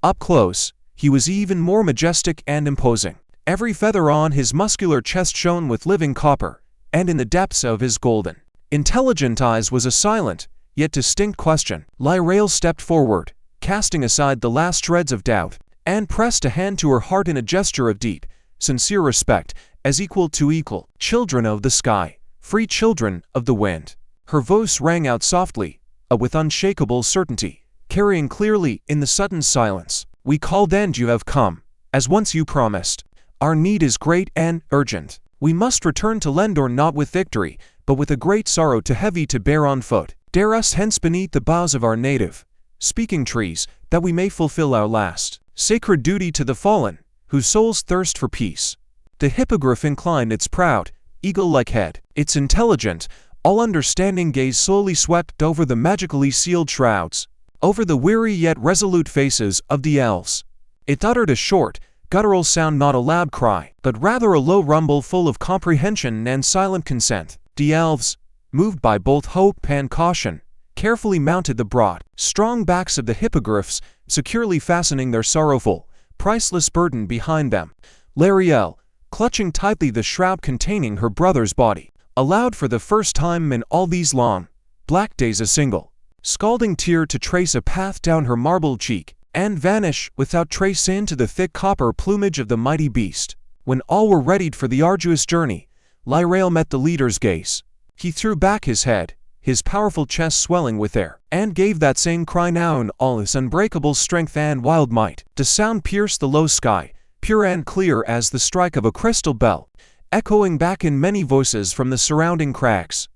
Up close, he was even more majestic and imposing. Every feather on his muscular chest shone with living copper, and in the depths of his golden, intelligent eyes was a silent, yet distinct question. Lirael stepped forward, casting aside the last shreds of doubt, and pressed a hand to her heart in a gesture of deep, sincere respect, as equal to equal. Children of the sky, free children of the wind. Her voice rang out softly, with unshakable certainty, carrying clearly in the sudden silence. We called and you have come, as once you promised. Our need is great and urgent. We must return to Lendorne not with victory, but with a great sorrow too heavy to bear on foot. Dare us hence beneath the boughs of our native, speaking trees, that we may fulfill our last, sacred duty to the fallen, whose souls thirst for peace. The hippogriff inclined its proud, eagle-like head. Its intelligent, all-understanding gaze slowly swept over the magically sealed shrouds, over the weary yet resolute faces of the elves. It uttered a short, guttural sound, not a loud cry, but rather a low rumble full of comprehension and silent consent. The elves, moved by both hope and caution, carefully mounted the broad, strong backs of the hippogriffs, securely fastening their sorrowful, priceless burden behind them. Lirael, clutching tightly the shroud containing her brother's body, allowed for the first time in all these long, black days a single, scalding tear to trace a path down her marble cheek, and vanish without trace into the thick copper plumage of the mighty beast. When all were readied for the arduous journey, Lirael met the leader's gaze. He threw back his head, his powerful chest swelling with air, and gave that same cry now in all its unbreakable strength and wild might. The sound pierced the low sky, pure and clear as the strike of a crystal bell, echoing back in many voices from the surrounding crags.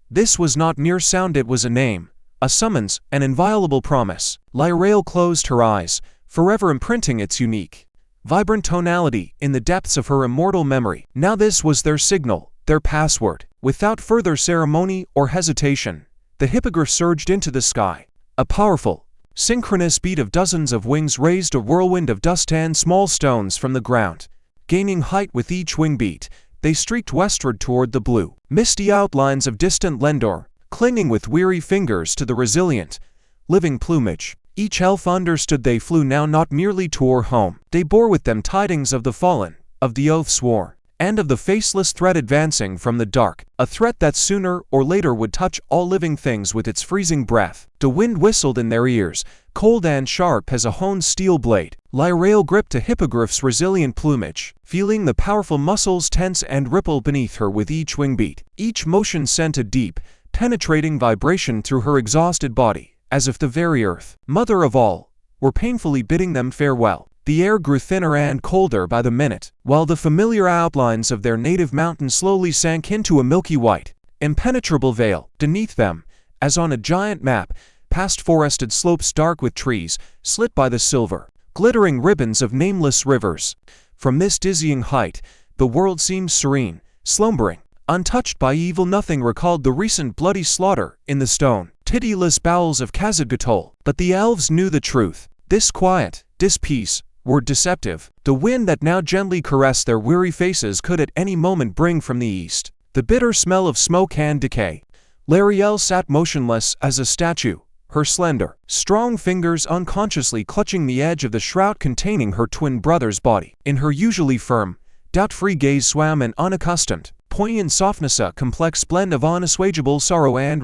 This was not mere sound, it was a name, a summons, an inviolable promise. Lirael closed her eyes, forever imprinting its unique, vibrant tonality in the depths of her immortal memory. Now this was their signal, their password. Without further ceremony or hesitation, the hippogriff surged into the sky. A powerful, synchronous beat of dozens of wings raised a whirlwind of dust and small stones from the ground. Gaining height with each wing beat, they streaked westward toward the blue, misty outlines of distant Lendorne, clinging with weary fingers to the resilient, living plumage. Each elf understood they flew now not merely toward home. They bore with them tidings of the fallen, of the oath sworn, and of the faceless threat advancing from the dark, a threat that sooner or later would touch all living things with its freezing breath. The wind whistled in their ears, cold and sharp as a honed steel blade. Lirael gripped a hippogriff's resilient plumage, feeling the powerful muscles tense and ripple beneath her with each wing beat. Each motion sent a deep, penetrating vibration through her exhausted body, as if the very earth, mother of all, were painfully bidding them farewell. The air grew thinner and colder by the minute, while the familiar outlines of their native mountain slowly sank into a milky white, impenetrable veil. Beneath them, as on a giant map, past forested slopes dark with trees, slit by the silver, glittering ribbons of nameless rivers. From this dizzying height, the world seemed serene, slumbering, untouched by evil. Nothing recalled the recent bloody slaughter in the stone, pitiless bowels of Khazad-Gatol. But the elves knew the truth. This quiet, this peace, were deceptive. The wind that now gently caressed their weary faces could at any moment bring from the east the bitter smell of smoke and decay. Lirael sat motionless as a statue, her slender, strong fingers unconsciously clutching the edge of the shroud containing her twin brother's body. In her usually firm, doubt-free gaze swam an unaccustomed, poignant softness, a complex blend of unassuageable sorrow and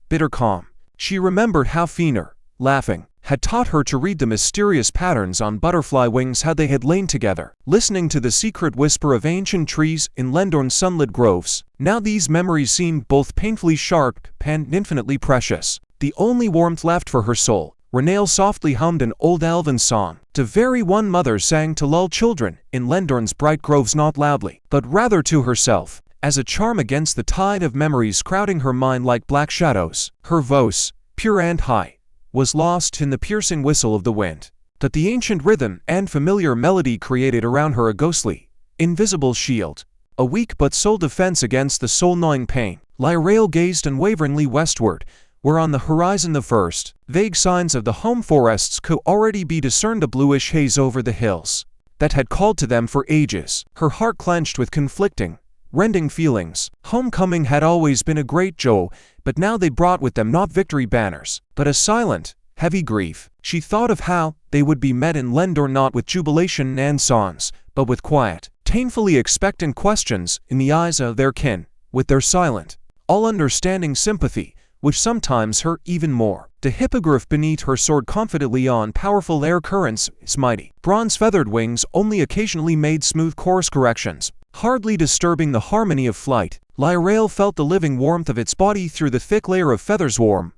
bitter calm. She remembered how Fëanor, laughing, had taught her to read the mysterious patterns on butterfly wings, how they had lain together, listening to the secret whisper of ancient trees in Lendorne's sunlit groves. Now these memories seemed both painfully sharp and infinitely precious. The only warmth left for her soul, Lirael softly hummed an old elven song, the very one mother sang to lull children in Lendorne's bright groves, not loudly, but rather to herself, as a charm against the tide of memories crowding her mind like black shadows. Her voice, pure and high, was lost in the piercing whistle of the wind, but the ancient rhythm and familiar melody created around her a ghostly, invisible shield, a weak but sole defense against the soul-gnawing pain. Lirael gazed unwaveringly westward, where on the horizon the first vague signs of the home forests could already be discerned, a bluish haze over the hills that had called to them for ages. Her heart clenched with conflicting, rending feelings. Homecoming had always been a great joy, but now they brought with them not victory banners, but a silent, heavy grief. She thought of how they would be met in Lendorne, not with jubilation and songs, but with quiet, painfully expectant questions in the eyes of their kin, with their silent, all-understanding sympathy, which sometimes hurt even more. The hippogriff beneath her soared confidently on powerful air currents. Its mighty, bronze-feathered wings only occasionally made smooth course corrections, hardly disturbing the harmony of flight. Lirael felt the living warmth of its body through the thick layer of feathers, warm,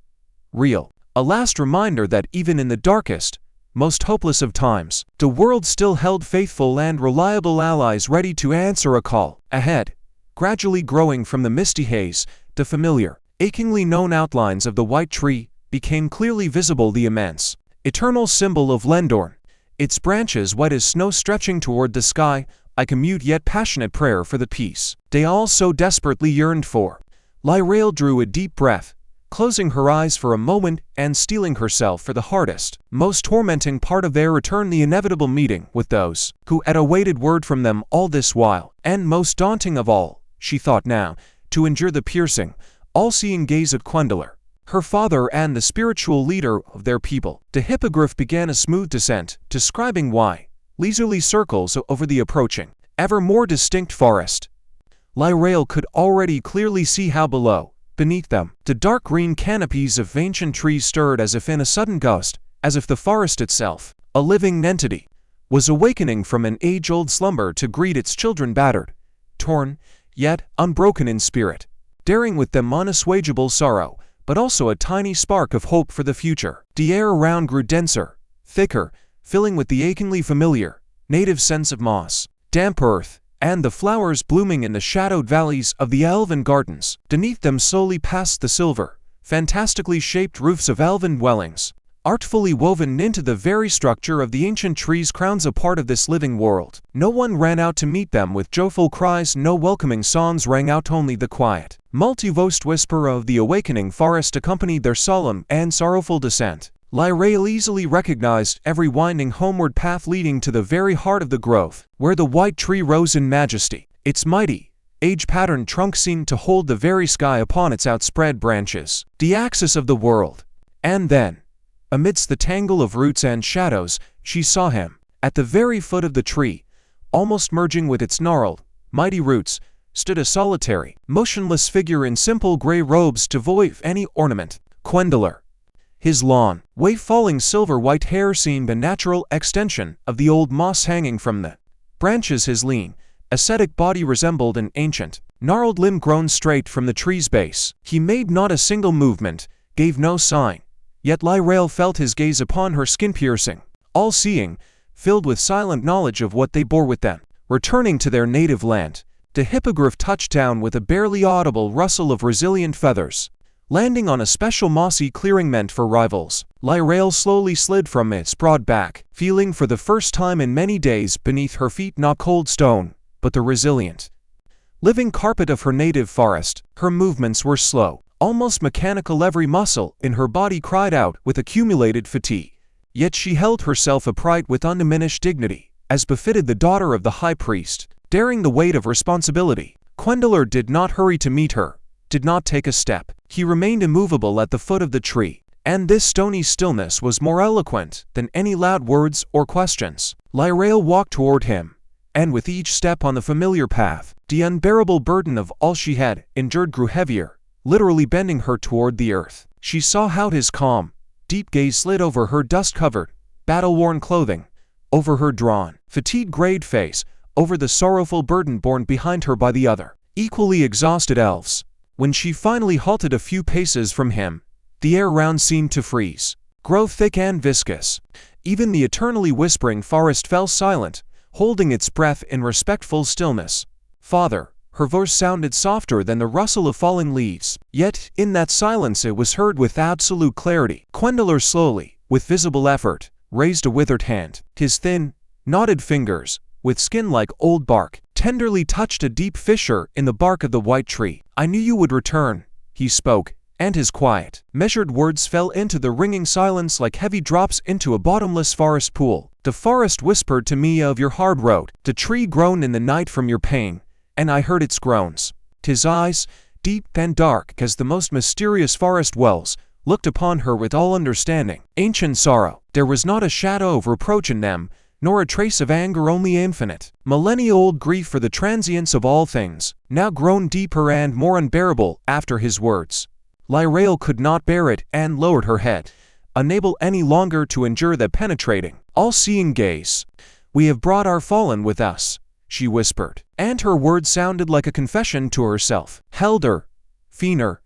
real, a last reminder that even in the darkest, most hopeless of times, the world still held faithful and reliable allies ready to answer a call. Ahead, gradually growing from the misty haze, the familiar, achingly known outlines of the White Tree became clearly visible, the immense, eternal symbol of Lendorne, its branches white as snow stretching toward the sky, like a mute yet passionate prayer for the peace they all so desperately yearned for. Lirael drew a deep breath, closing her eyes for a moment and steeling herself for the hardest, most tormenting part of their return, the inevitable meeting with those who had awaited word from them all this while. And most daunting of all, she thought now, to endure the piercing, all-seeing gaze of Quendilor, her father and the spiritual leader of their people. The hippogriff began a smooth descent, describing leisurely circles over the approaching, ever more distinct forest. Lirael could already clearly see how beneath them, the dark green canopies of ancient trees stirred as if in a sudden gust, as if the forest itself, a living entity, was awakening from an age-old slumber to greet its children, battered, torn, yet unbroken in spirit. bearing with them unassuageable sorrow, but also a tiny spark of hope for the future. The air around grew denser, thicker, filling with the achingly familiar, native sense of moss, damp earth, and the flowers blooming in the shadowed valleys of the elven gardens. Beneath them slowly passed the silver, fantastically shaped roofs of elven dwellings, artfully woven into the very structure of the ancient trees crowns a part of this living world. No one ran out to meet them with joyful cries, no welcoming songs rang out, only the quiet, multi-voiced whisper of the awakening forest accompanied their solemn and sorrowful descent. Lirael easily recognized every winding homeward path leading to the very heart of the grove, where the white tree rose in majesty, its mighty, age-patterned trunk seemed to hold the very sky upon its outspread branches, the axis of the world. And then, amidst the tangle of roots and shadows, she saw him. At the very foot of the tree, almost merging with its gnarled, mighty roots, stood a solitary, motionless figure in simple gray robes devoid of any ornament, Quendilor. His long, wave-falling silver-white hair seemed a natural extension of the old moss hanging from the branches. His lean, ascetic body resembled an ancient, gnarled limb grown straight from the tree's base. He made not a single movement, gave no sign. Yet Lirael felt his gaze upon her, skin-piercing, all-seeing, filled with silent knowledge of what they bore with them. Returning to their native land, the hippogriff touched down with a barely audible rustle of resilient feathers, landing on a special mossy clearing meant for rivals. Lirael slowly slid from its broad back, feeling for the first time in many days beneath her feet not cold stone, but the resilient, living carpet of her native forest. Her movements were slow, almost mechanical. Every muscle in her body cried out with accumulated fatigue. Yet she held herself upright with undiminished dignity, as befitted the daughter of the high priest, daring the weight of responsibility. Quendilor did not hurry to meet her, did not take a step. He remained immovable at the foot of the tree, and this stony stillness was more eloquent than any loud words or questions. Lirael walked toward him, and with each step on the familiar path, the unbearable burden of all she had endured grew heavier, literally bending her toward the earth. She saw how his calm, deep gaze slid over her dust-covered, battle-worn clothing, over her drawn, fatigue-grayed face, over the sorrowful burden borne behind her by the other, equally exhausted elves. When she finally halted a few paces from him, the air round seemed to freeze, grow thick and viscous. Even the eternally whispering forest fell silent, holding its breath in respectful stillness. "Father," her voice sounded softer than the rustle of falling leaves, yet in that silence it was heard with absolute clarity. Quendilor slowly, with visible effort, raised a withered hand. His thin, knotted fingers, with skin like old bark, tenderly touched a deep fissure in the bark of the white tree. "I knew you would return," he spoke, and his quiet, measured words fell into the ringing silence like heavy drops into a bottomless forest pool. "The forest whispered to me of your hard road. The tree groaned in the night from your pain, and I heard its groans." His eyes, deep and dark as the most mysterious forest wells, looked upon her with all understanding. Ancient sorrow. There was not a shadow of reproach in them, nor a trace of anger, only infinite, millennia-old grief for the transience of all things, now grown deeper and more unbearable after his words. Lirael could not bear it and lowered her head, unable any longer to endure that penetrating, all-seeing gaze. "We have brought our fallen with us," she whispered, and her words sounded like a confession to herself. Helder, Fëanor,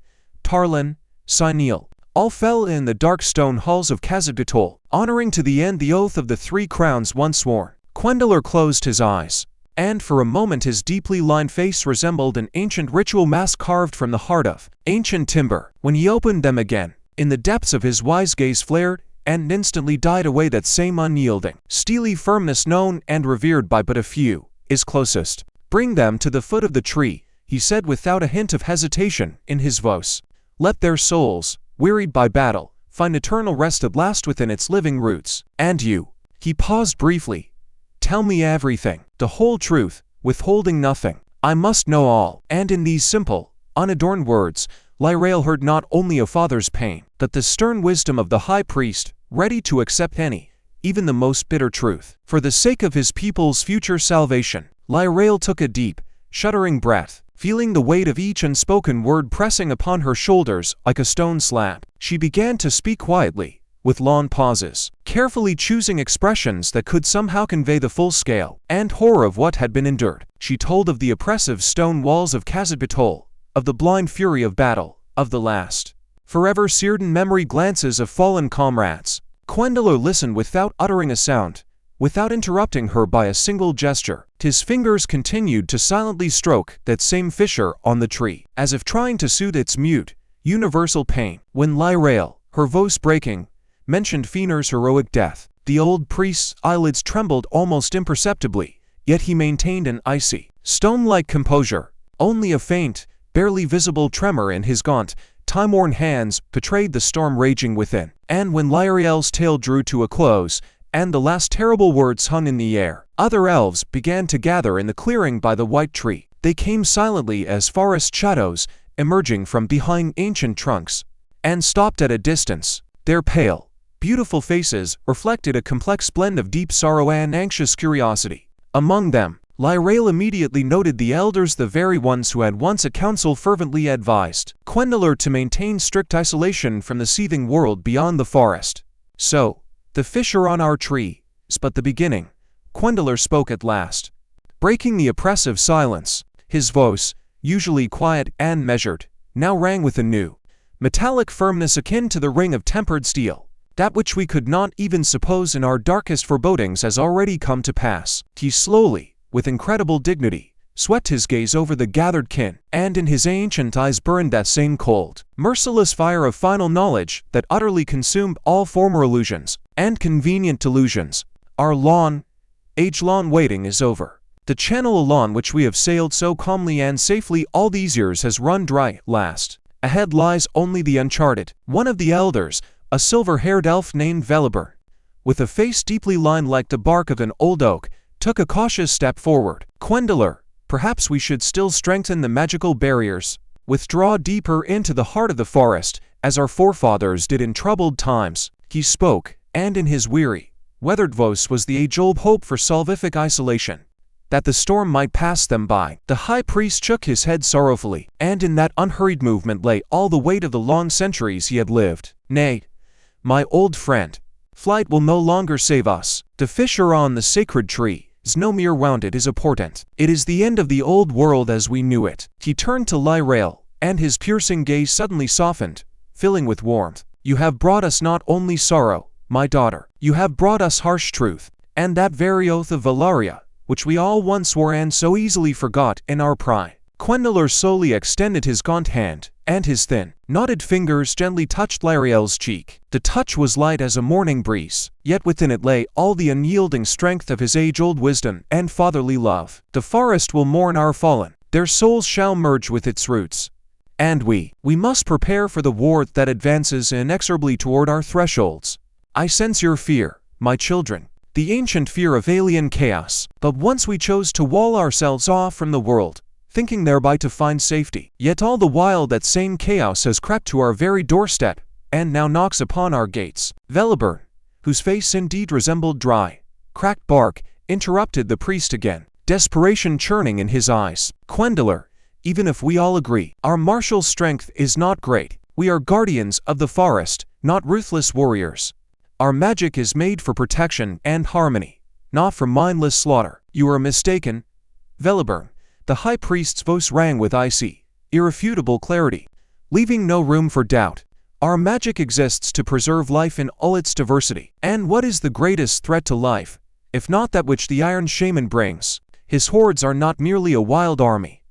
Tarlan, Sineel, all fell in the dark stone halls of Khazad-Gatol, honoring to the end the oath of the three crowns once sworn. Quendilor closed his eyes, and for a moment his deeply lined face resembled an ancient ritual mask carved from the heart of ancient timber. When he opened them again, in the depths of his wise gaze flared and instantly died away that same unyielding, steely firmness known and revered by but a few, his closest. "Bring them to the foot of the tree," he said without a hint of hesitation in his voice. "Let their souls, wearied by battle, find eternal rest at last within its living roots. And you," he paused briefly, "tell me everything, the whole truth, withholding nothing. I must know all." And in these simple, unadorned words, Lirael heard not only a father's pain, but the stern wisdom of the high priest, ready to accept any, even the most bitter truth, for the sake of his people's future salvation. Lirael took a deep, shuddering breath, feeling the weight of each unspoken word pressing upon her shoulders like a stone slab. She began to speak quietly, with long pauses, carefully choosing expressions that could somehow convey the full scale and horror of what had been endured. She told of the oppressive stone walls of Khazad-Gatol, of the blind fury of battle, of the last, forever seared in memory glances of fallen comrades. Quendilor listened without uttering a sound, without interrupting her by a single gesture. His fingers continued to silently stroke that same fissure on the tree, as if trying to soothe its mute, universal pain. When Lirael, her voice breaking, mentioned Feanor's heroic death, the old priest's eyelids trembled almost imperceptibly, yet he maintained an icy, stone-like composure. Only a faint, barely visible tremor in his gaunt, time-worn hands betrayed the storm raging within. And when Lirael's tale drew to a close, and the last terrible words hung in the air, other elves began to gather in the clearing by the White Tree. They came silently as forest shadows, emerging from behind ancient trunks, and stopped at a distance. Their pale, beautiful faces reflected a complex blend of deep sorrow and anxious curiosity. Among them, Lirael immediately noted the elders, the very ones who had once a council fervently advised Quendilor to maintain strict isolation from the seething world beyond the forest. "So, the fissure on our tree is but the beginning," Quendilor spoke at last, breaking the oppressive silence. His voice, usually quiet and measured, now rang with a new, metallic firmness akin to the ring of tempered steel. "That which we could not even suppose in our darkest forebodings has already come to pass." He slowly, with incredible dignity, swept his gaze over the gathered kin, and in his ancient eyes burned that same cold, merciless fire of final knowledge that utterly consumed all former illusions and convenient delusions. "Our long, age-long waiting is over. The channel along which we have sailed so calmly and safely all these years has run dry at last. Ahead lies only the uncharted." One of the elders, a silver-haired elf named Lendorne, with a face deeply lined like the bark of an old oak, took a cautious step forward. "Quendilor, perhaps we should still strengthen the magical barriers, withdraw deeper into the heart of the forest, as our forefathers did in troubled times." He spoke, and in his weary, weathered voice was the age-old hope for salvific isolation, that the storm might pass them by. The high priest shook his head sorrowfully, and in that unhurried movement lay all the weight of the long centuries he had lived. "Nay, my old friend, flight will no longer save us. The fissure on the sacred tree is no mere wound, it is a portent. It is the end of the old world as we knew it." He turned to Lirael, and his piercing gaze suddenly softened, filling with warmth. "You have brought us not only sorrow, my daughter, you have brought us harsh truth, and that very oath of Valeria, which we all once swore and so easily forgot in our pride." Quendilor slowly extended his gaunt hand, and his thin, knotted fingers gently touched Lirael's cheek. The touch was light as a morning breeze, yet within it lay all the unyielding strength of his age-old wisdom and fatherly love. "The forest will mourn our fallen, their souls shall merge with its roots. And we must prepare for the war that advances inexorably toward our thresholds. I sense your fear, my children, the ancient fear of alien chaos. But once we chose to wall ourselves off from the world, thinking thereby to find safety. Yet all the while that same chaos has crept to our very doorstep, and now knocks upon our gates." Lendorne, whose face indeed resembled dry, cracked bark, interrupted the priest again, desperation churning in his eyes. "Quendilor, even if we all agree, our martial strength is not great. We are guardians of the forest, not ruthless warriors. Our magic is made for protection and harmony, not for mindless slaughter." "You are mistaken, Lendorne." The high priest's voice rang with icy, irrefutable clarity, leaving no room for doubt. "Our magic exists to preserve life in all its diversity. And what is the greatest threat to life, if not that which the Iron Shaman brings? His hordes are not merely a wild army.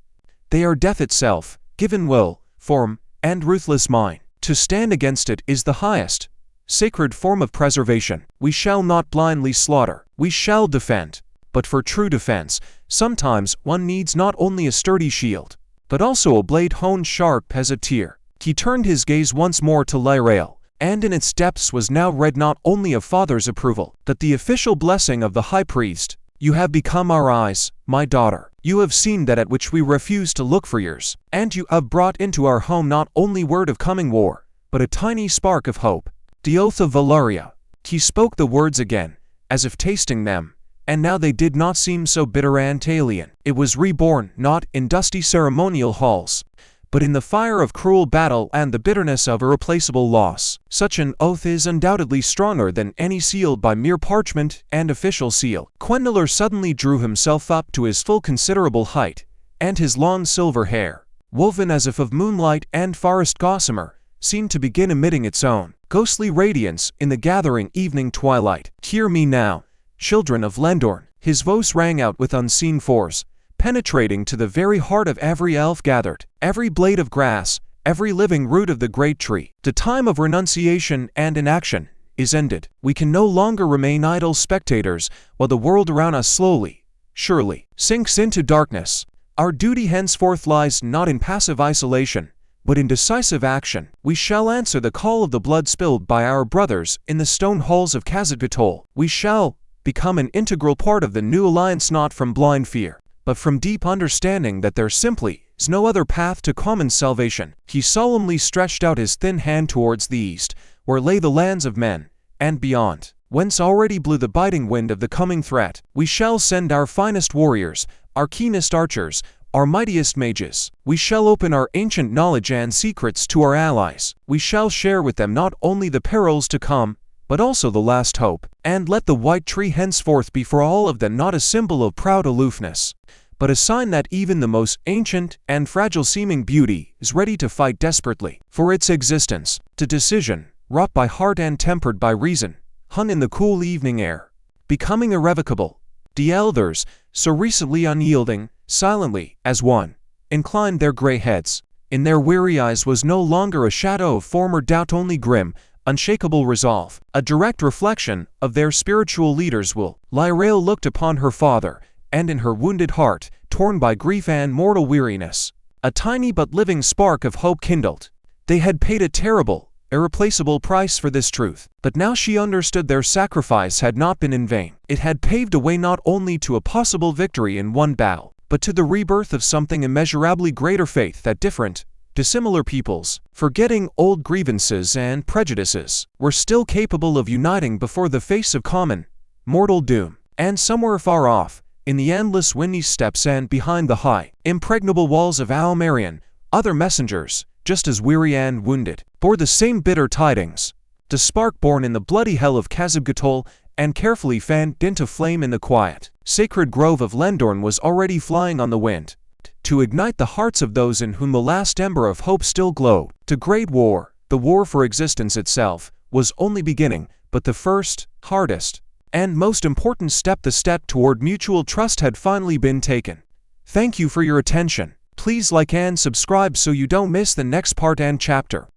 They are death itself, given will, form, and ruthless mind. To stand against it is the highest, sacred form of preservation. We shall not blindly slaughter, we shall defend. But for true defense, sometimes one needs not only a sturdy shield, but also a blade honed sharp as a tear." He turned his gaze once more to Lirael, and in its depths was now read not only a father's approval, but the official blessing of the high priest. "You have become our eyes, my daughter. You have seen that at which we refused to look for years, and you have brought into our home not only word of coming war, but a tiny spark of hope. The oath of Valeria." He spoke the words again, as if tasting them, and now they did not seem so bitter and alien. It was reborn, not in dusty ceremonial halls, but in the fire of cruel battle and the bitterness of irreplaceable loss. Such an oath is undoubtedly stronger than any sealed by mere parchment and official seal. Quendilor suddenly drew himself up to his full considerable height, and his long silver hair, woven as if of moonlight and forest gossamer, seemed to begin emitting its own ghostly radiance in the gathering evening twilight. "Hear me now, children of Lendorne," his voice rang out with unseen force, penetrating to the very heart of every elf gathered, every blade of grass, every living root of the great tree. "The time of renunciation and inaction is ended. We can no longer remain idle spectators while the world around us slowly, surely, sinks into darkness. Our duty henceforth lies not in passive isolation, but in decisive action. We shall answer the call of the blood spilled by our brothers in the stone halls of Khazad-Gatol. We shall become an integral part of the new alliance, not from blind fear, but from deep understanding that there simply is no other path to common salvation." He solemnly stretched out his thin hand towards the east, where lay the lands of men, and beyond, whence already blew the biting wind of the coming threat. "We shall send our finest warriors, our keenest archers, our mightiest mages. We shall open our ancient knowledge and secrets to our allies. We shall share with them not only the perils to come, but also the last hope. And let the white tree henceforth be for all of them not a symbol of proud aloofness, but a sign that even the most ancient and fragile-seeming beauty is ready to fight desperately for its existence. To decision, wrought by heart and tempered by reason, hung in the cool evening air, becoming irrevocable. The elders, so recently unyielding, silently, as one, inclined their gray heads. In their weary eyes was no longer a shadow of former doubt, only grim, unshakable resolve, a direct reflection of their spiritual leader's will. Lirael looked upon her father, and in her wounded heart, torn by grief and mortal weariness, a tiny but living spark of hope kindled. They had paid a terrible, irreplaceable price for this truth, but now she understood their sacrifice had not been in vain. It had paved a way not only to a possible victory in one battle, but to the rebirth of something immeasurably greater. Faith that different, dissimilar peoples, forgetting old grievances and prejudices, were still capable of uniting before the face of common, mortal doom. And somewhere far off, in the endless windy steppes and behind the high, impregnable walls of Almerion, other messengers, just as weary and wounded, bore the same bitter tidings. The spark born in the bloody hell of Khazad-Gatol and carefully fanned into flame in the quiet, sacred grove of Lendorne was already flying on the wind, to ignite the hearts of those in whom the last ember of hope still glowed. The great war, the war for existence itself, was only beginning, but the first, hardest, and most important step, the step toward mutual trust, had finally been taken. Thank you for your attention. Please like and subscribe so you don't miss the next part and chapter.